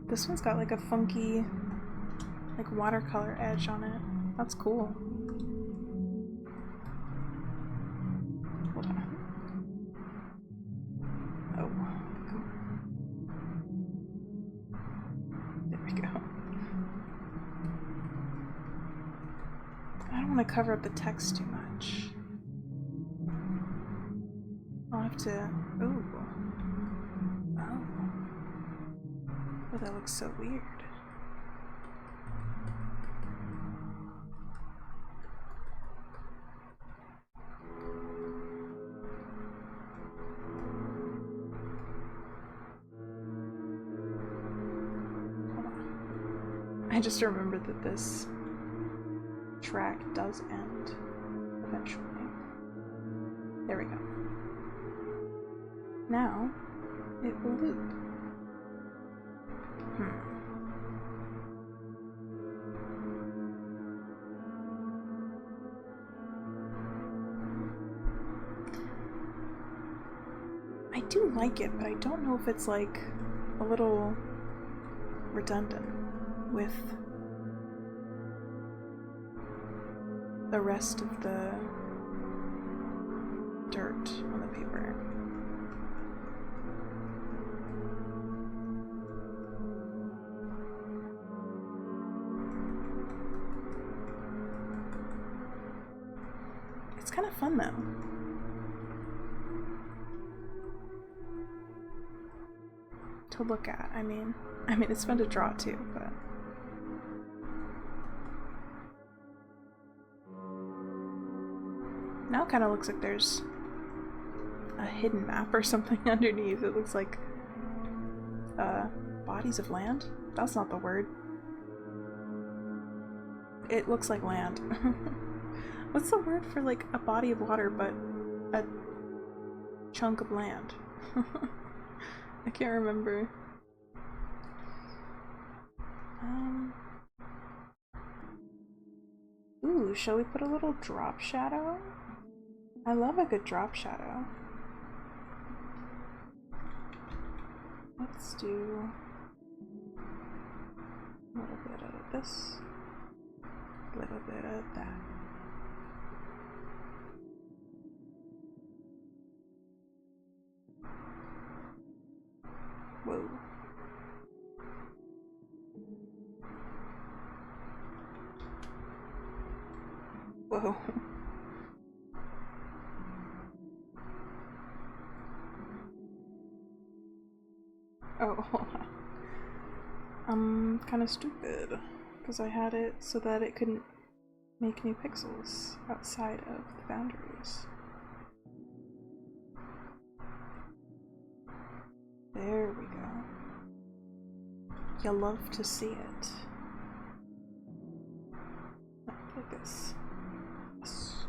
this one's got like a funky, like watercolor edge on it. That's cool. Hold on. Oh, come on. There we go. I don't want to cover up the text too much. I'll have to. Ooh. Oh. Oh, that looks so weird. I just remembered that this track does end eventually. There we go. Now it will loop. I do like it, but I don't know if it's like a little redundant with the rest of the dirt on the paper. It's kind of fun though. To look at. I mean it's fun to draw too, but now it kind of looks like there's a hidden map or something underneath. It looks like bodies of land? That's not the word. It looks like land. What's the word for like a body of water but a chunk of land? I can't remember. Ooh, shall we put a little drop shadow? I love a good drop shadow. Let's do of this, a little bit of that. Whoa. Whoa. Oh, hold on. I'm kind of stupid because I had it so that it couldn't make new pixels outside of the boundaries. There we go. You'll love to see it. Like this. Yes.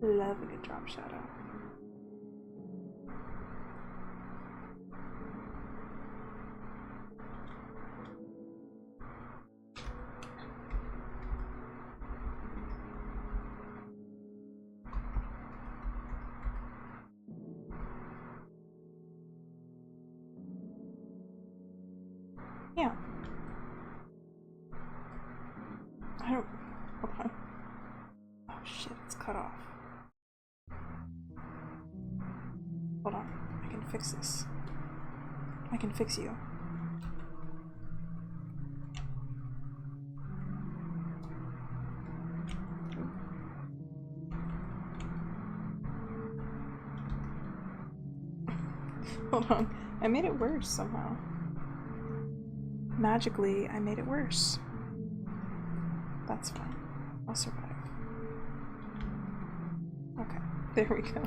Love a good drop shadow. Yeah. I don't. Hold on. Oh shit, it's cut off. Hold on. I can fix this. I can fix you. Hold on. I made it worse somehow. Magically, I made it worse. That's fine. I'll survive. Okay, there we go.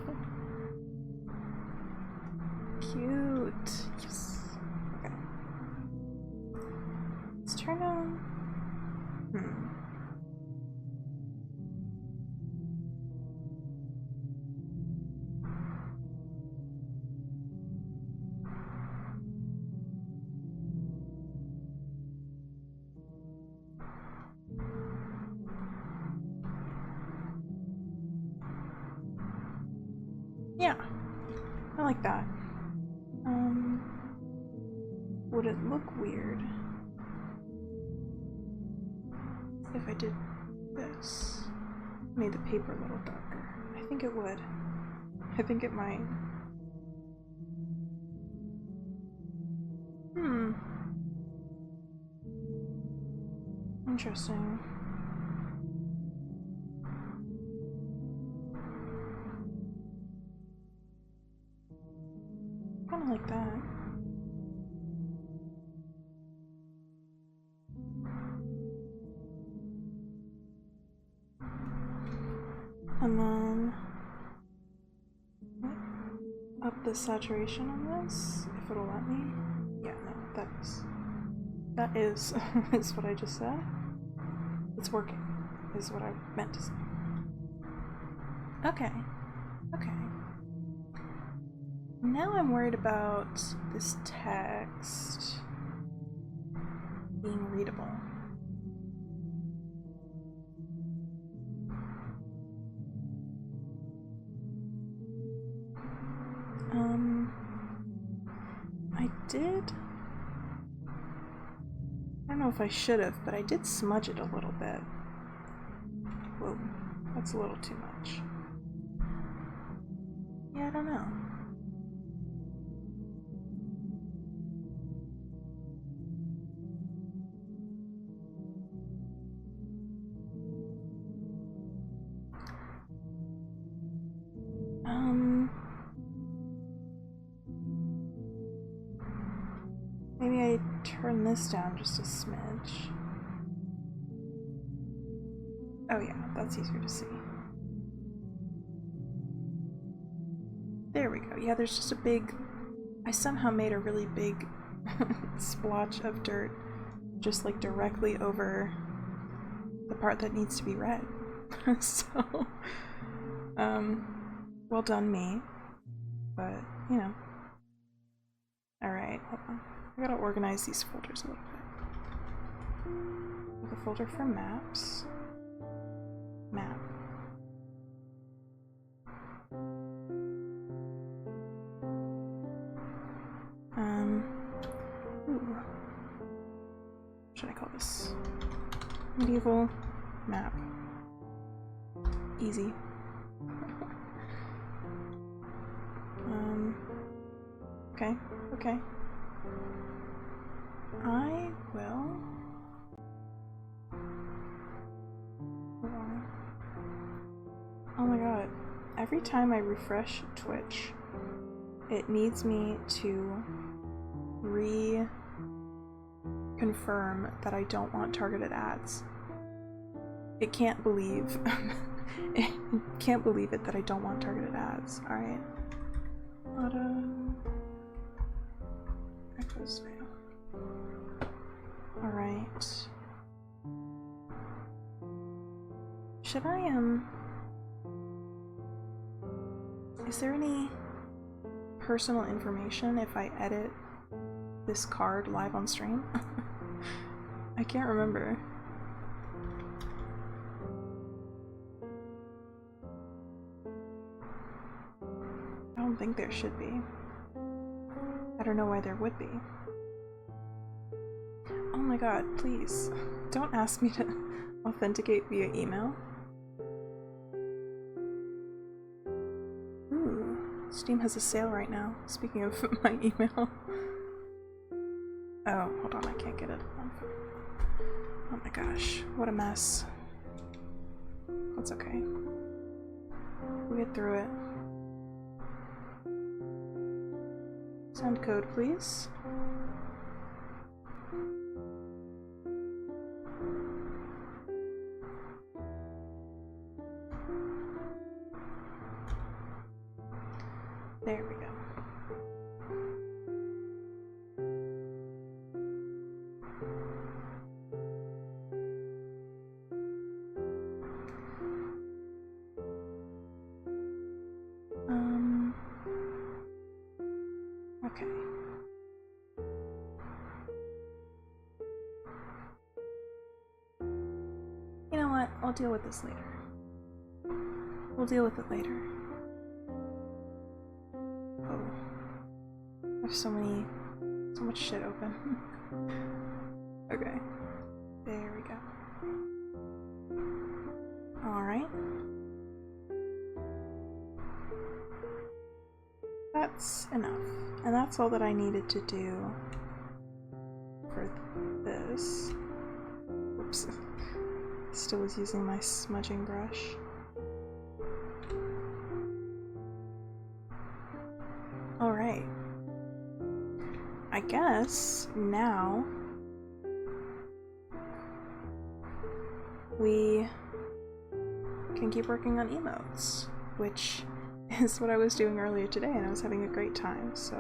Cute. Yes. Okay. Let's turn on. Yeah, I like that. Would it look weird if I did this? Made the paper a little darker. I think it would. I think it might. Interesting. Kinda like that. And then up the saturation on this, if it'll let me. Yeah, no, that is is what I just said. It's working, is what I meant to say. Okay. Okay. Now I'm worried about this text being readable. I don't know if I should have, but I did smudge it a little bit. Whoa, that's a little too much. Yeah, I don't know. Maybe I turn this down just a smidge. Oh yeah, that's easier to see. There we go. Yeah, there's just a big... I somehow made a really big splotch of dirt just like directly over the part that needs to be read. So, well done me, but, you know. Alright, hold on. I gotta organize these folders a little bit. Make a folder for maps. Map. Ooh. Medieval map. Easy. Okay, okay. I will... Hold on. Oh my god. Every time I refresh Twitch, it needs me to confirm that I don't want targeted ads. It can't believe it can't believe it that I don't want targeted ads. Alright. Echoes fail. Alright. Should I is there any personal information if I edit this card live on stream? I can't remember. I don't think there should be. I don't know why there would be. Oh my god, please. Don't ask me to authenticate via email. Ooh, Steam has a sale right now, speaking of my email. Oh, hold on, I can't get it. Oh my gosh, what a mess. That's okay. We'll get through it. Send code, please. There we go. Okay. You know what? I'll deal with this later. We'll deal with it later. Oh. There's so much shit open. Okay. There we go. Alright. That's enough. And that's all that I needed to do for this. Oops. Still was using my smudging brush. Alright. I guess now we can keep working on emotes, which is what I was doing earlier today, and I was having a great time, so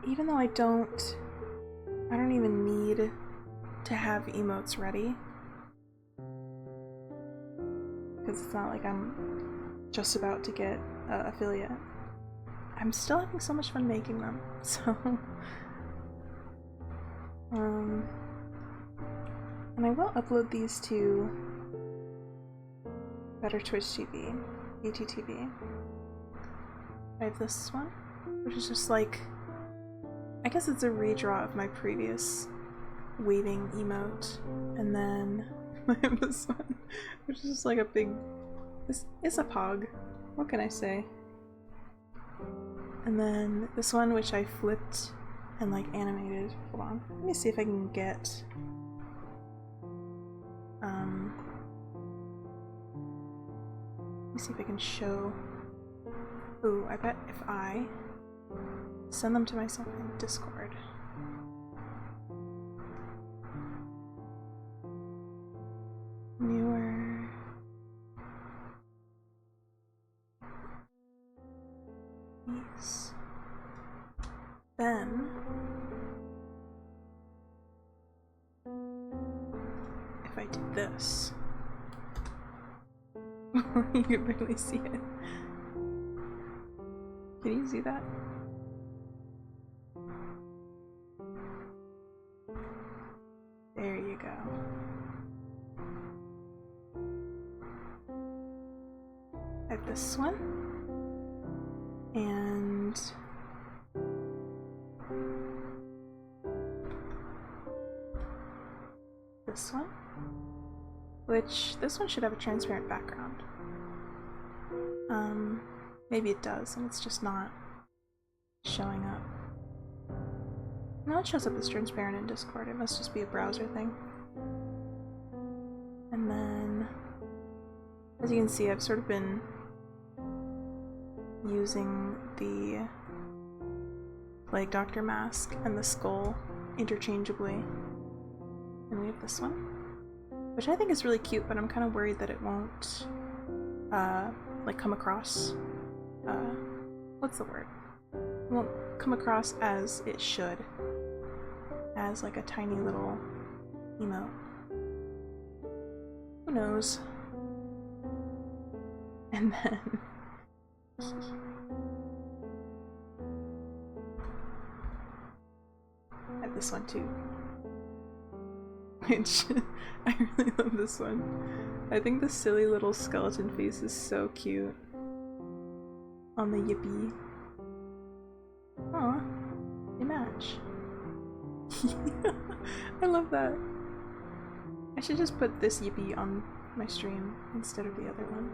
even though I don't even need to have emotes ready, because it's not like I'm just about to get affiliate. I'm still having so much fun making them, so and I will upload these to Better Twitch TV, BTTV. I have this one, which is just like, I guess it's a redraw of my previous waving emote, and then I have this one, which is just like a big, it's a pog, what can I say? And then this one, which I flipped and like animated. Hold on, let me see if I can get let me see if I can show. Ooh, I bet if I send them to myself in Discord. Newer. These. Then if I do this, you can barely see it. Can you see that? There you go. I have this one, and which this one should have a transparent background. Maybe it does, and it's just not showing up. No, it shows up as transparent in Discord. It must just be a browser thing. And then, as you can see, I've sort of been using the Plague Doctor mask and the skull interchangeably. And we have this one, which I think is really cute, but I'm kind of worried that it won't, like, come across, what's the word? It won't come across as it should, as like a tiny little emote. Who knows? And then I have this one too, which I really love this one. I think the silly little skeleton face is so cute on the Yippee. Aw, they match. I love that. I should just put this Yippee on my stream instead of the other one.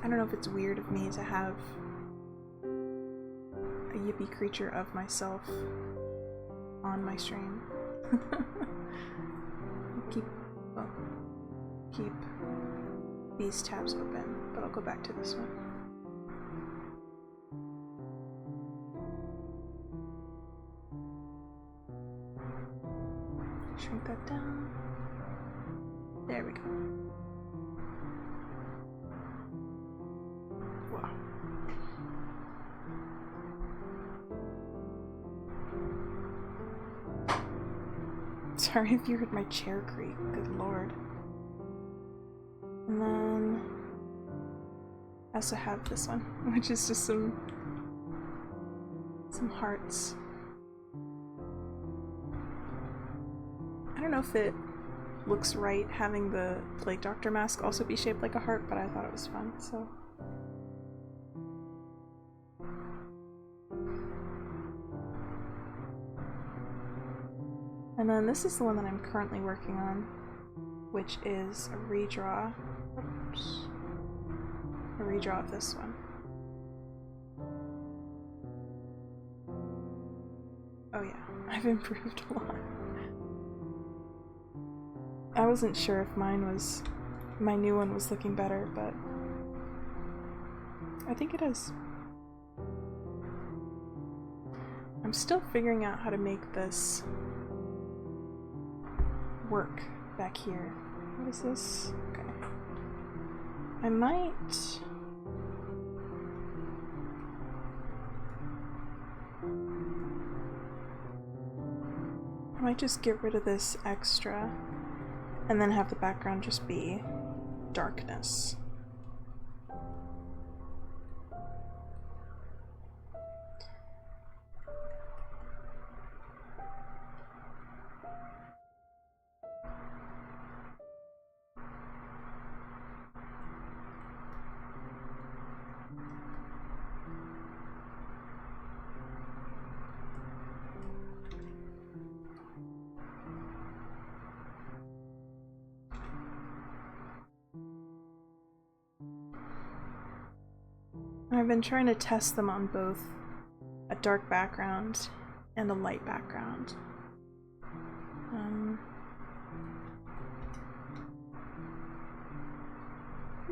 I don't know if it's weird of me to have a Yippee creature of myself on my stream. Keep these tabs open, but I'll go back to this one. Shrink that down. There we go. Wow. Sorry if you heard my chair creak, good lord. And then I also have this one, which is just some hearts. I don't know if it looks right having the Plague Doctor mask also be shaped like a heart, but I thought it was fun, so. And then this is the one that I'm currently working on, which is a redraw. Oops. A redraw of this one. Oh yeah, I've improved a lot. I wasn't sure if my new one was looking better, but I think it is. I'm still figuring out how to make this work back here. What is this? Okay. I might just get rid of this extra and then have the background just be darkness. I've been trying to test them on both a dark background and a light background.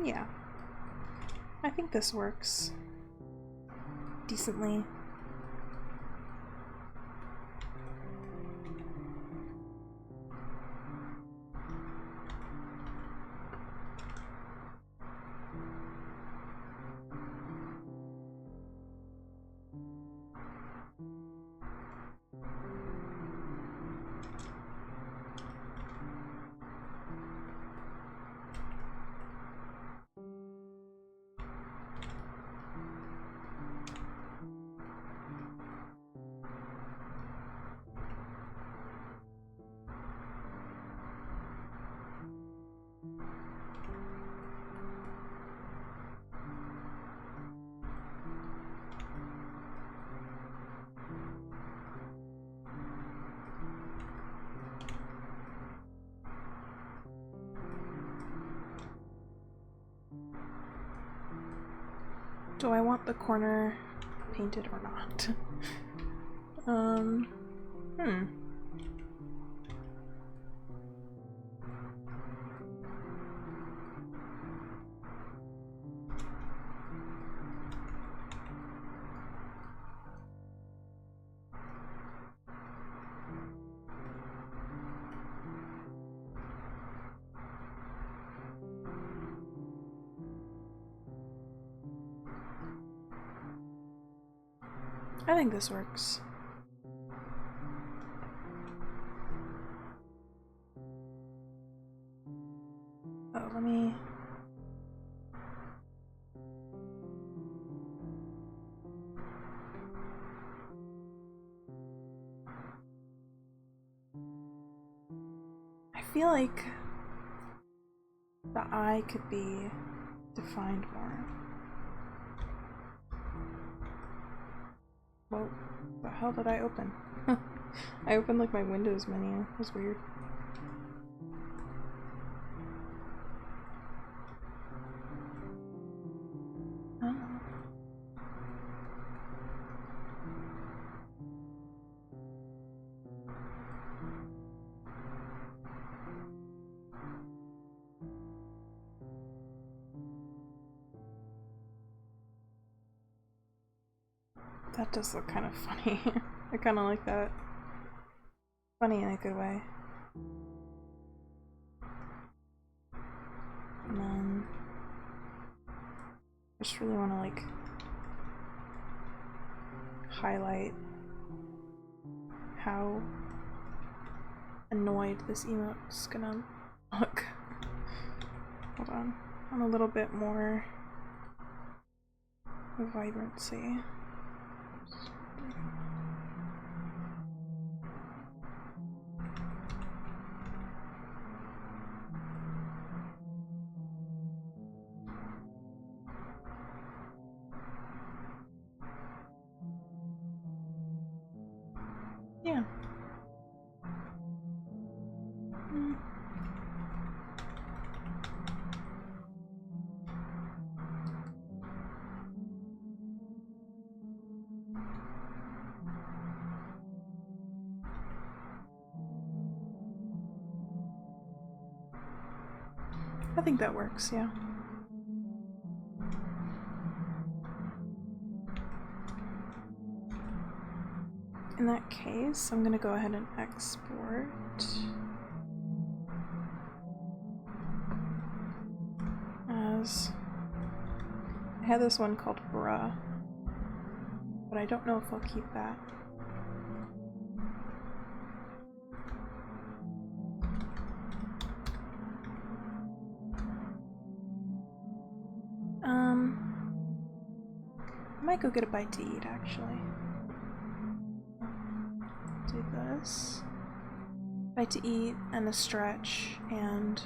Yeah. I think this works decently. Do I want the corner painted or not? I think this works. Oh, let me... I feel like the eye could be defined more. What the hell did I open? I opened like my Windows menu. It was weird. Oh. That does look kind of funny. I kind of like that. Funny in a good way. And then I just really want to like highlight how annoyed this emote's gonna look. Hold on. I'm a little bit more vibrancy. Yeah. I think that works, yeah. In that case, I'm gonna go ahead and export. As I had this one called Bruh, but I don't know if I'll keep that. I might go get a bite to eat, actually. Do this. Bite to eat, and a stretch, and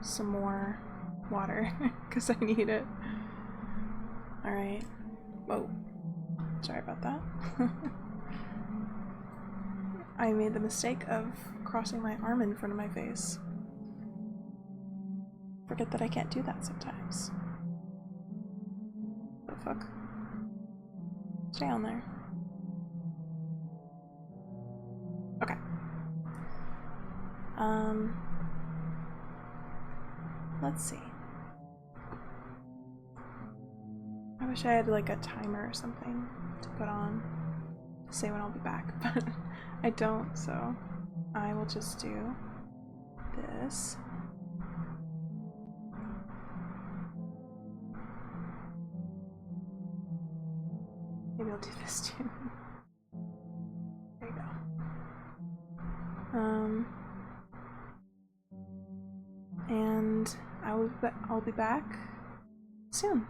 some more water, because I need it. Alright. Whoa. Sorry about that. I made the mistake of crossing my arm in front of my face. Forget that I can't do that sometimes. What the fuck? Stay on there. Okay. Let's see. I wish I had like a timer or something to put on to say when I'll be back, but I don't, so I will just do this. Maybe I'll do this too. There you go. And I'll be back soon.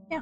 Yeah.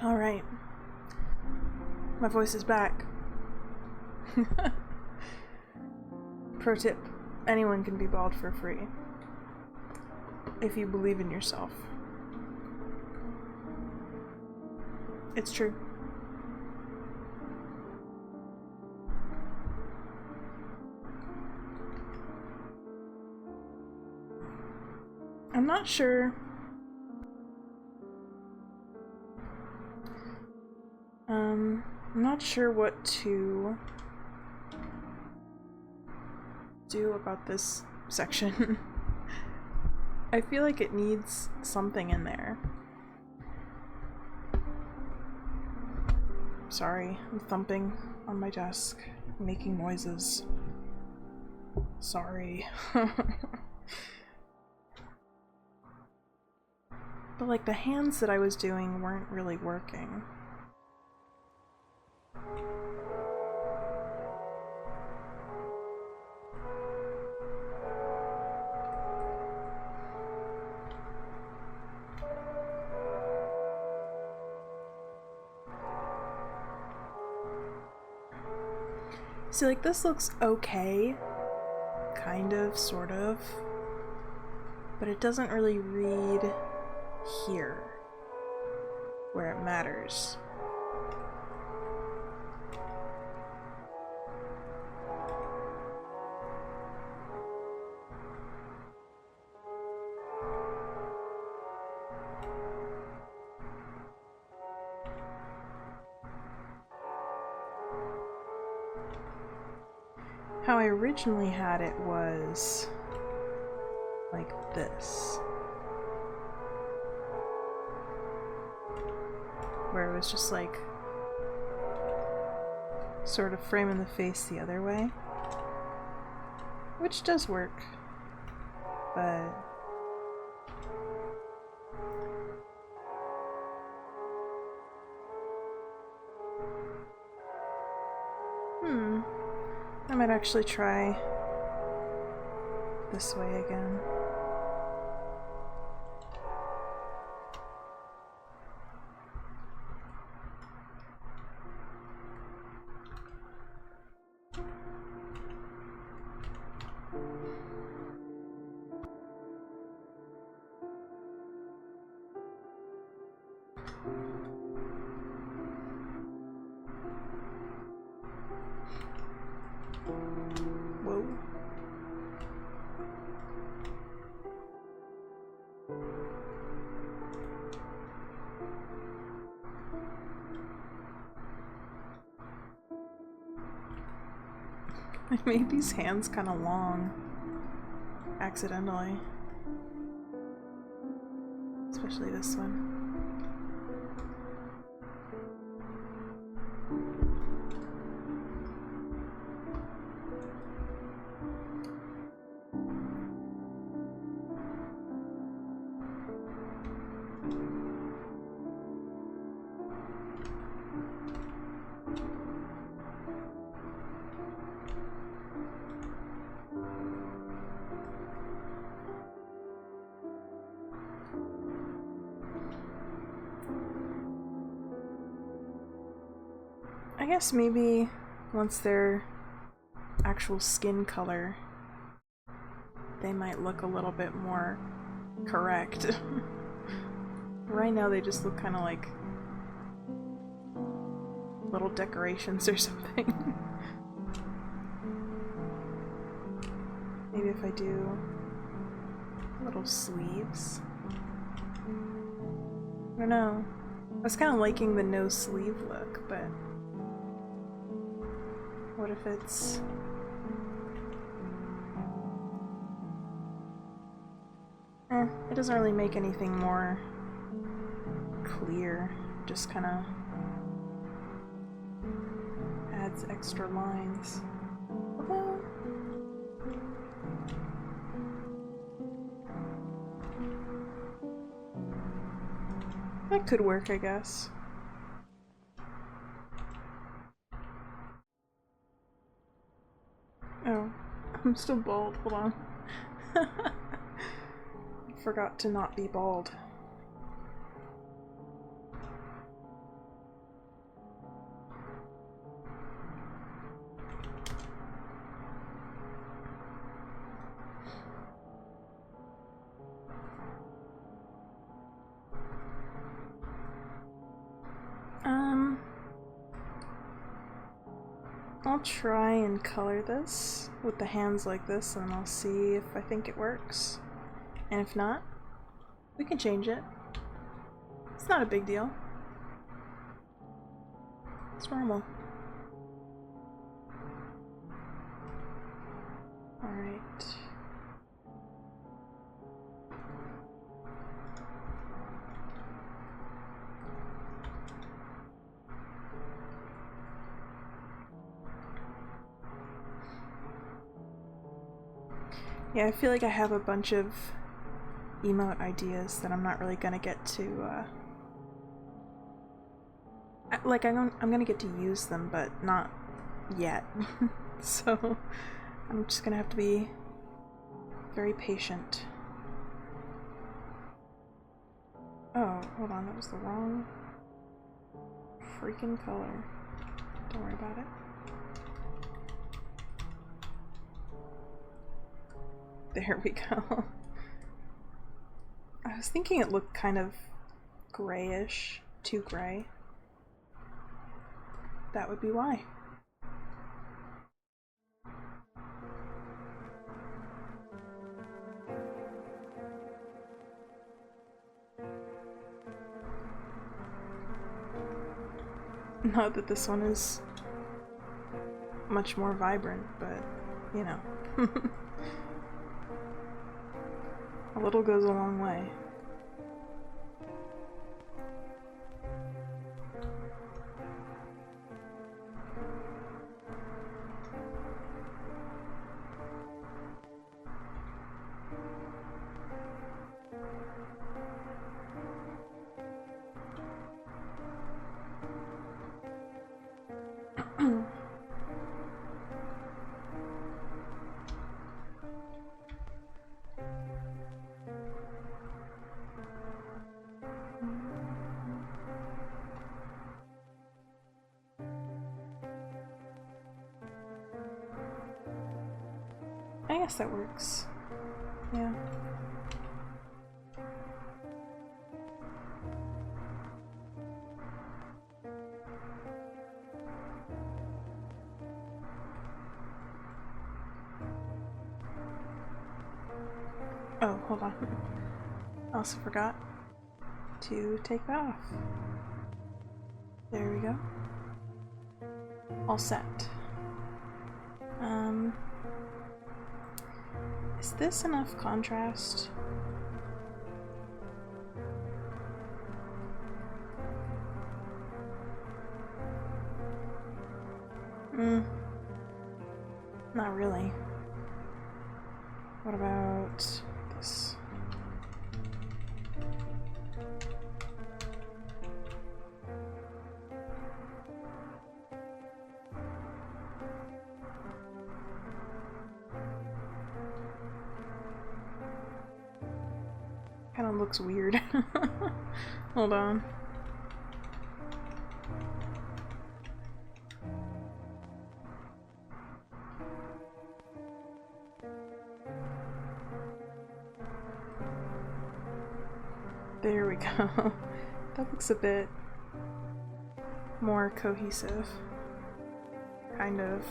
Alright. My voice is back. Pro tip, anyone can be bald for free. If you believe in yourself. It's true. I'm not sure. I'm not sure what to do about this section. I feel like it needs something in there. Sorry, I'm thumping on my desk, making noises. Sorry. But like the hands that I was doing weren't really working. See, like, this looks okay. Kind of, sort of. But it doesn't really read here, where it matters. How I originally had it was like this, where it was just like sort of framing the face the other way, which does work, but I might actually try this way again. Whoa. I made these hands kind of long, accidentally. Especially this one. I guess maybe once they're actual skin color, they might look a little bit more correct. Right now they just look kind of like little decorations or something. Maybe if I do little sleeves. I don't know. I was kind of liking the no sleeve look, but what if it's... it doesn't really make anything more clear, just kind of adds extra lines. Although... that could work, I guess. Oh, I'm still bald. Hold on. Forgot to not be bald. I'll try and color this with the hands like this, and I'll see if I think it works. And if not, we can change it. It's not a big deal. It's normal. Alright. Yeah, I feel like I have a bunch of emote ideas that I'm not really gonna get to, I'm gonna get to use them, but not yet. So, I'm just gonna have to be very patient. Oh, hold on, that was the wrong freaking color. Don't worry about it. There we go. I was thinking it looked kind of grayish, too gray. That would be why. Not that this one is much more vibrant, but, you know. A little goes a long way. I guess that works. Yeah. Oh, hold on. I also forgot to take that off. There we go. All set. Is this enough contrast? Not really. What about this? Kind of looks weird. Hold on. There we go. That looks a bit more cohesive. Kind of.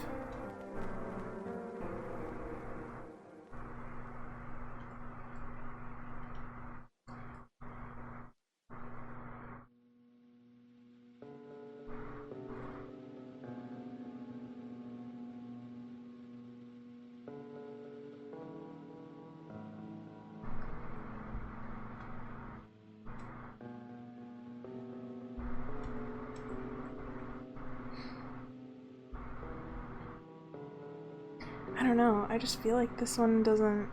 I don't know, I just feel like this one doesn't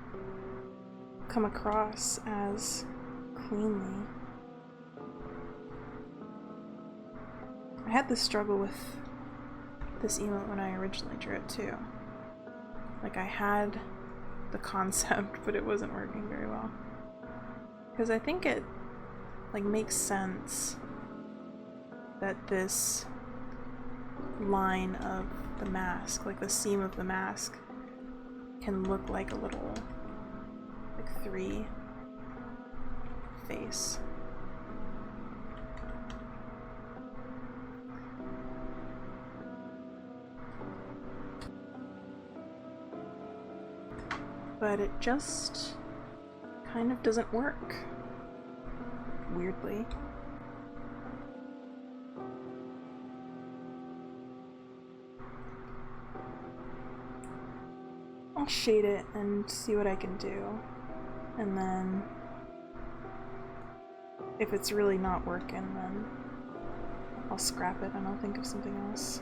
come across as cleanly. I had this struggle with this emote when I originally drew it too. Like, I had the concept, but it wasn't working very well. Because I think it, like, makes sense that this line of the mask, like the seam of the mask, can look like a little, like, 3 face. but it just kind of doesn't work. Weirdly. I'll shade it and see what I can do, and then if it's really not working, then I'll scrap it and I'll think of something else.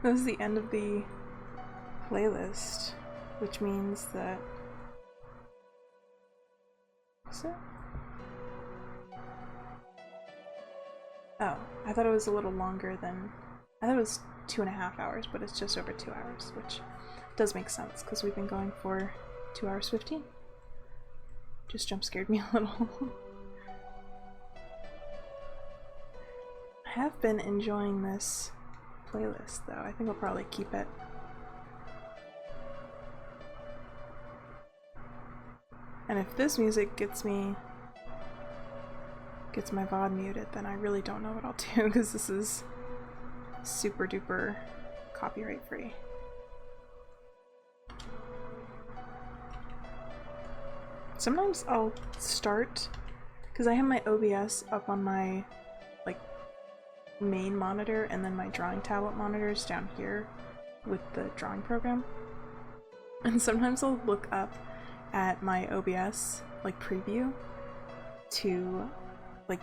That was the end of the playlist, which means that... What's it? Oh, I thought it was a little longer than... I thought it was 2.5 hours, but it's just over 2 hours, which does make sense, because we've been going for 2 hours 15. Just jump scared me a little. I have been enjoying this playlist though. I think I'll probably keep it. And if this music gets my VOD muted, then I really don't know what I'll do, because this is super duper copyright free. Sometimes I'll start, because I have my OBS up on my main monitor, and then my drawing tablet monitor is down here with the drawing program. And sometimes I'll look up at my OBS preview to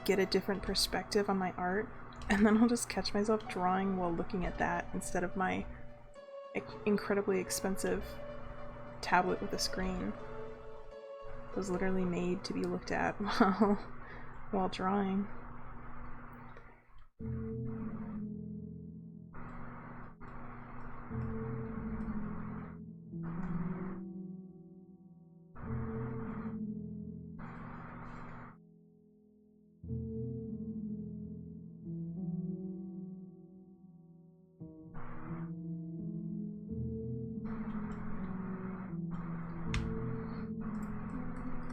get a different perspective on my art, and then I'll just catch myself drawing while looking at that instead of my incredibly expensive tablet with a screen. It was literally made to be looked at while drawing.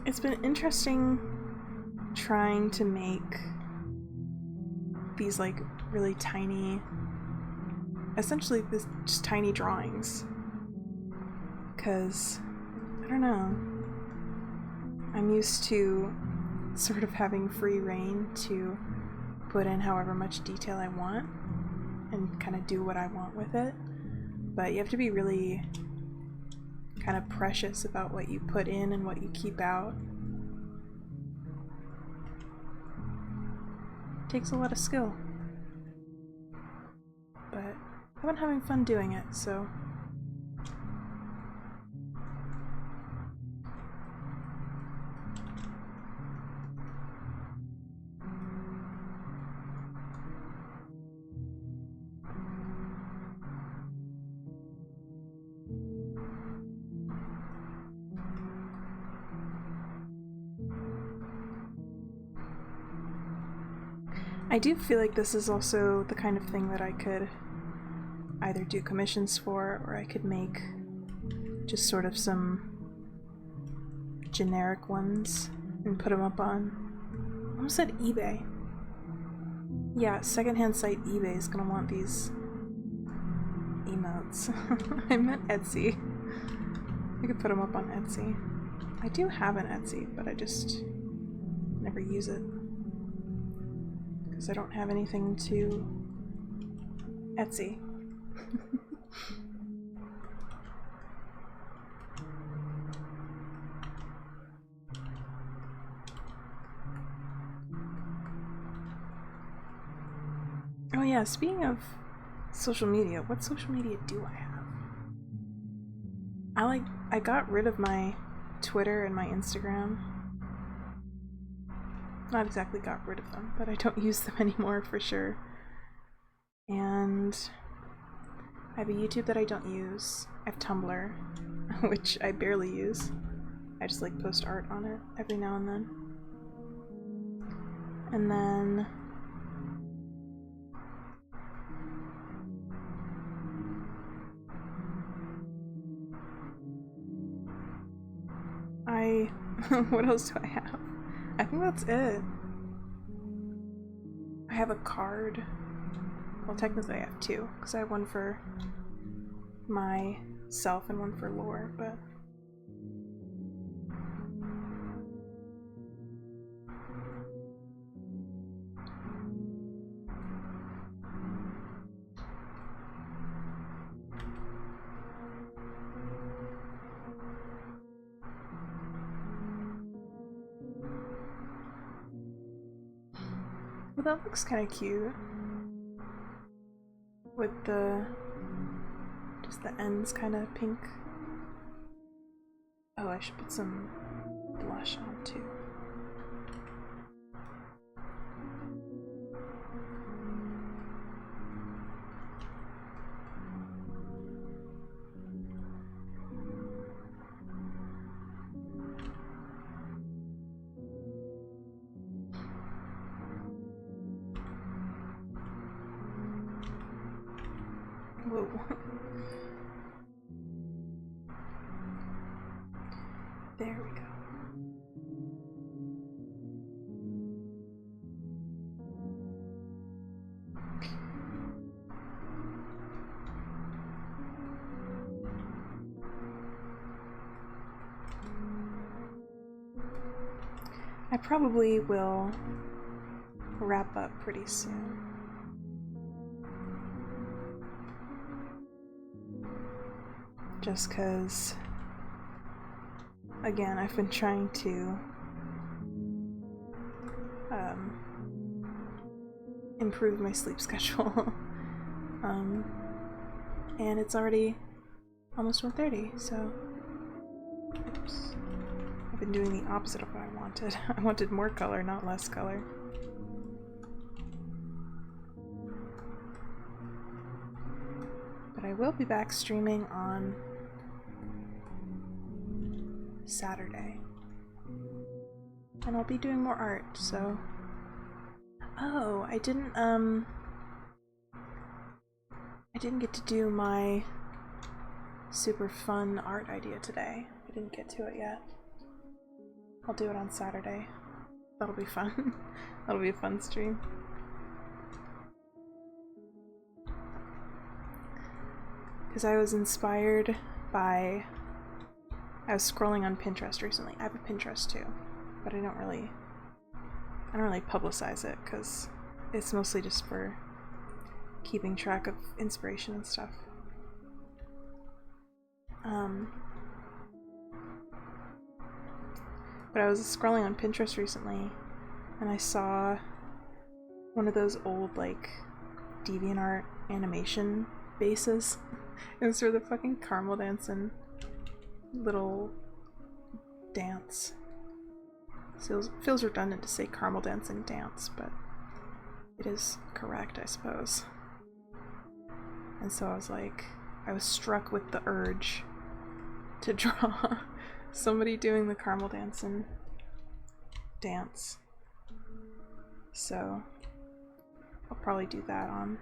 It's been interesting trying to make these really tiny, essentially just tiny drawings, because I don't know, I'm used to sort of having free reign to put in however much detail I want and kind of do what I want with it, but you have to be really kind of precious about what you put in and what you keep out. It takes a lot of skill, but I've been having fun doing it, so I do feel like this is also the kind of thing that I could either do commissions for, or I could make just sort of some generic ones and put them up on, I almost said eBay. Yeah, secondhand site eBay is gonna want these emotes. I meant Etsy. I could put them up on Etsy. I do have an Etsy, but I just never use it, because I don't have anything to Etsy. Oh yeah, speaking of social media, what social media do I have? I got rid of my Twitter and my Instagram. Not exactly got rid of them, but I don't use them anymore for sure. And I have a YouTube that I don't use. I have Tumblr, which I barely use. I just like post art on it every now and then. And then what else do I have? I think that's it. I have a card. Well, technically I have two, because I have one for myself and one for lore, but well, that looks kind of cute. With just the ends kind of pink. Oh, I should put some blush on too. Whoa. There we go. I probably will wrap up pretty soon. Just because, again, I've been trying to improve my sleep schedule. And it's already almost 1:30, so oops. I've been doing the opposite of what I wanted. I wanted more color, not less color. But I will be back streaming on Saturday. And I'll be doing more art, so... Oh, I didn't get to do my super fun art idea today. I didn't get to it yet. I'll do it on Saturday. That'll be fun. That'll be a fun stream. Because I was inspired by... I was scrolling on Pinterest recently. I have a Pinterest too, but I don't really publicize it because it's mostly just for keeping track of inspiration and stuff. But I was scrolling on Pinterest recently and I saw one of those old like DeviantArt animation bases. It was for the fucking caramel dancing little dance. So it feels redundant to say caramel dancing dance, but it is correct, I suppose. And so I was struck with the urge to draw somebody doing the caramel dancing dance. So I'll probably do that on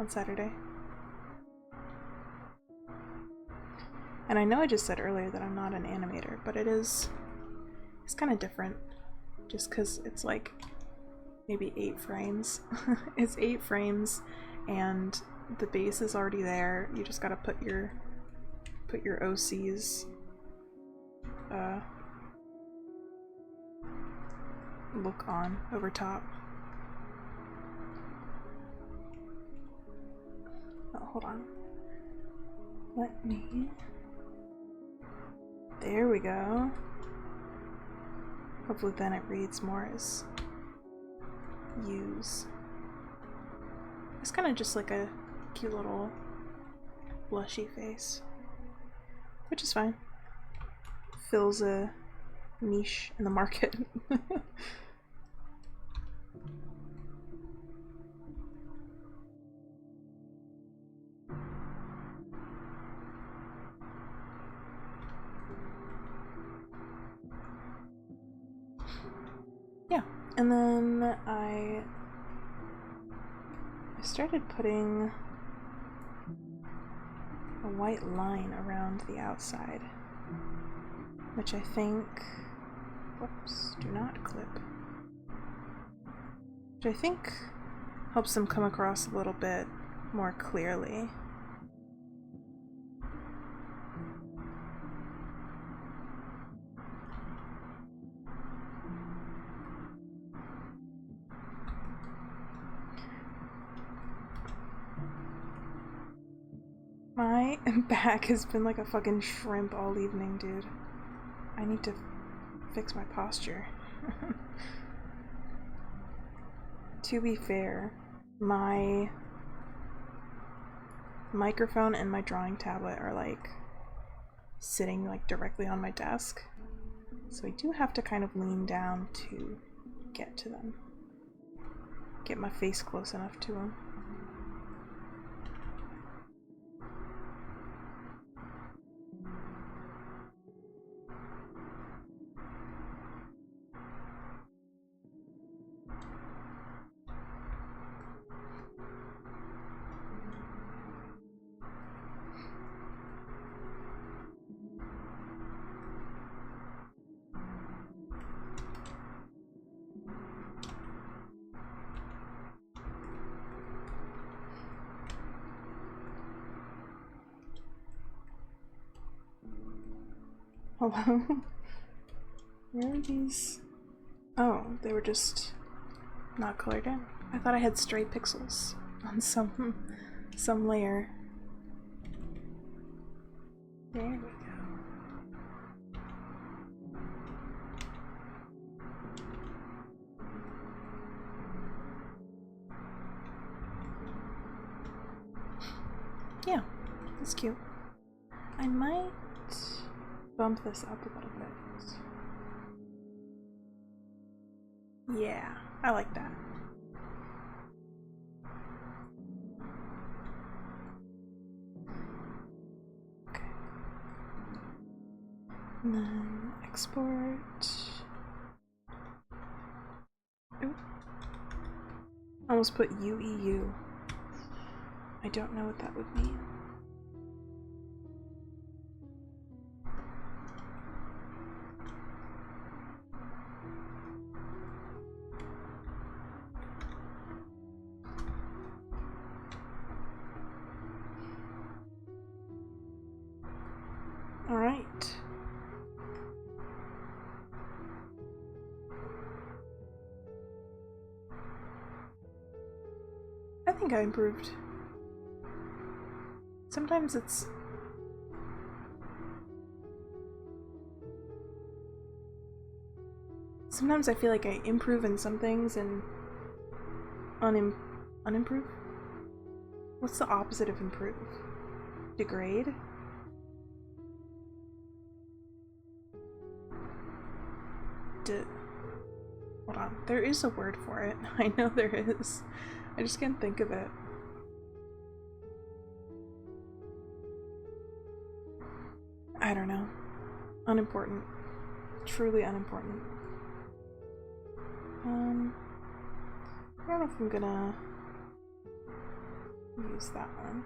Saturday. And I know I just said earlier that I'm not an animator, but it's kind of different just because it's like maybe 8 frames. It's 8 frames and the base is already there. You just gotta put your OC's look on over top. Oh, hold on. Let me... There we go. Hopefully then it reads more as use. It's kind of just like a cute little blushy face, which is fine. Fills a niche in the market. Yeah, and then I started putting a white line around the outside, which I think, whoops, do not clip, which I think helps them come across a little bit more clearly. My back has been like a fucking shrimp all evening, dude. I need to fix my posture. To be fair, my microphone and my drawing tablet are like sitting like directly on my desk, so I do have to kind of lean down to get to them. Get my face close enough to them. Hello? Where are these? Oh, they were just not colored in. I thought I had stray pixels on some layer. There we go. Yeah, that's cute. I might bump this up a little bit. Yeah, I like that. Okay. And then export. Oop. Almost put UEU. I don't know what that would mean. Alright. I think I improved. Sometimes it's... Sometimes I feel like I improve in some things and unimprove? What's the opposite of improve? Degrade? Hold on. There is a word for it. I know there is. I just can't think of it. I don't know. Unimportant. Truly unimportant. I don't know if I'm gonna use that one.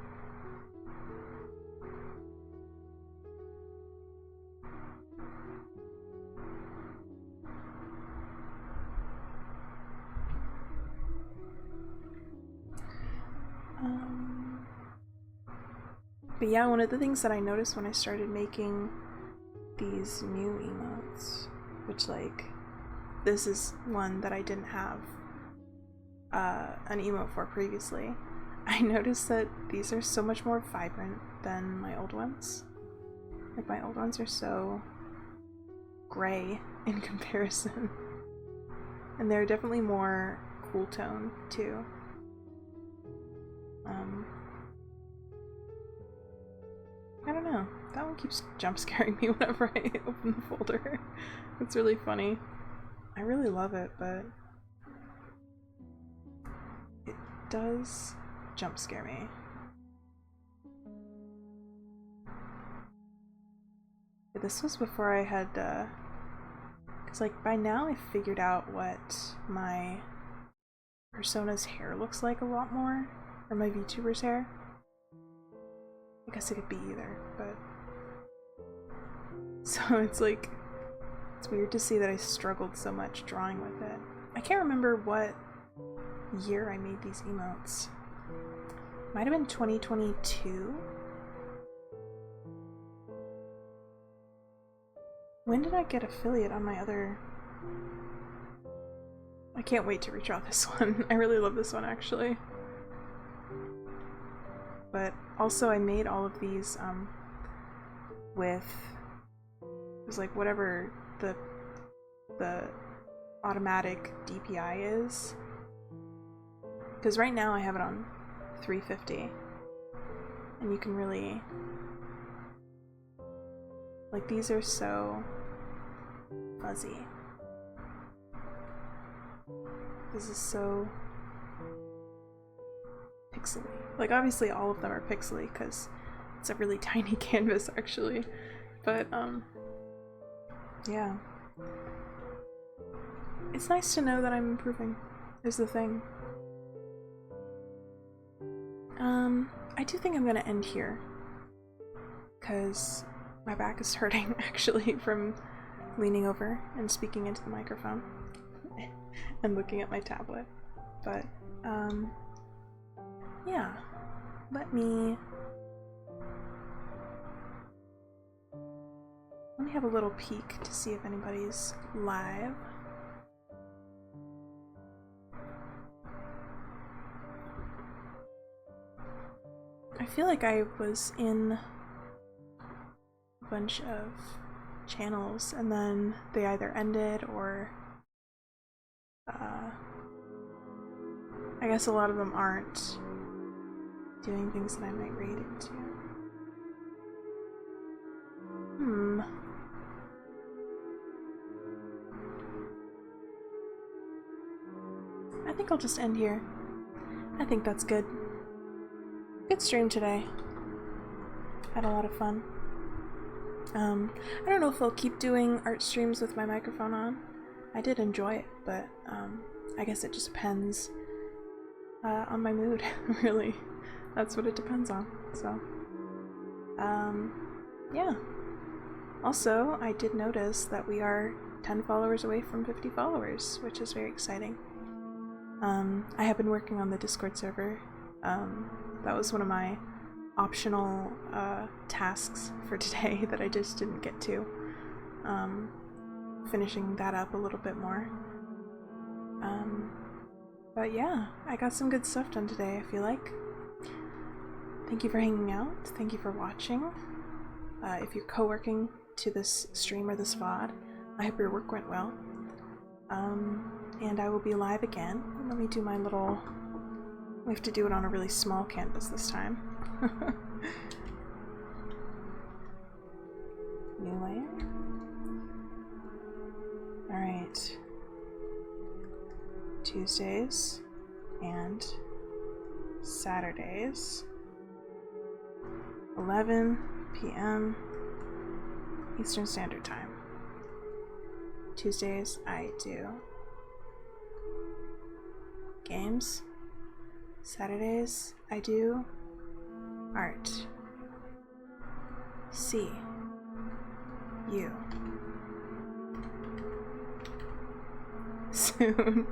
But yeah, one of the things that I noticed when I started making these new emotes, which like, this is one that I didn't have an emote for previously, I noticed that these are so much more vibrant than my old ones. Like, my old ones are so gray in comparison. And they're definitely more cool tone too. I don't know. That one keeps jump scaring me whenever I open the folder. It's really funny. I really love it, but it does jump scare me. This was before I had, because like by now I figured out what my persona's hair looks like a lot more, or my VTuber's hair. I guess it could be either, but so it's like, it's weird to see that I struggled so much drawing with it. I can't remember what year I made these emotes. Might have been 2022. When did I get affiliate on my other... I can't wait to redraw this one. I really love this one, actually. But also I made all of these with... It was like whatever the automatic DPI is. Because right now I have it on 350. And you can really... Like, these are so fuzzy. This is so pixely. Like, obviously all of them are pixely because it's a really tiny canvas, actually. But, yeah. It's nice to know that I'm improving, is the thing. I do think I'm gonna end here. Because my back is hurting, actually, from leaning over and speaking into the microphone and looking at my tablet. But, yeah. Let me have a little peek to see if anybody's live. I feel like I was in a bunch of channels and then they either ended or I guess a lot of them aren't doing things that I might raid into. I think I'll just end here. I think that's good. Good stream today. Had a lot of fun. I don't know if I'll keep doing art streams with my microphone on. I did enjoy it, but I guess it just depends on my mood, really. That's what it depends on, so. Yeah. Also, I did notice that we are 10 followers away from 50 followers, which is very exciting. I have been working on the Discord server. That was one of my optional tasks for today that I just didn't get to. Finishing that up a little bit more. But yeah, I got some good stuff done today, I feel like. Thank you for hanging out. Thank you for watching. If you're co-working to this stream or this VOD, I hope your work went well. And I will be live again. Let me do my little... We have to do it on a really small canvas this time. New layer. Alright. Tuesdays and Saturdays. 11 p.m. Eastern Standard Time. Tuesdays I do games. Saturdays I do art. See you soon.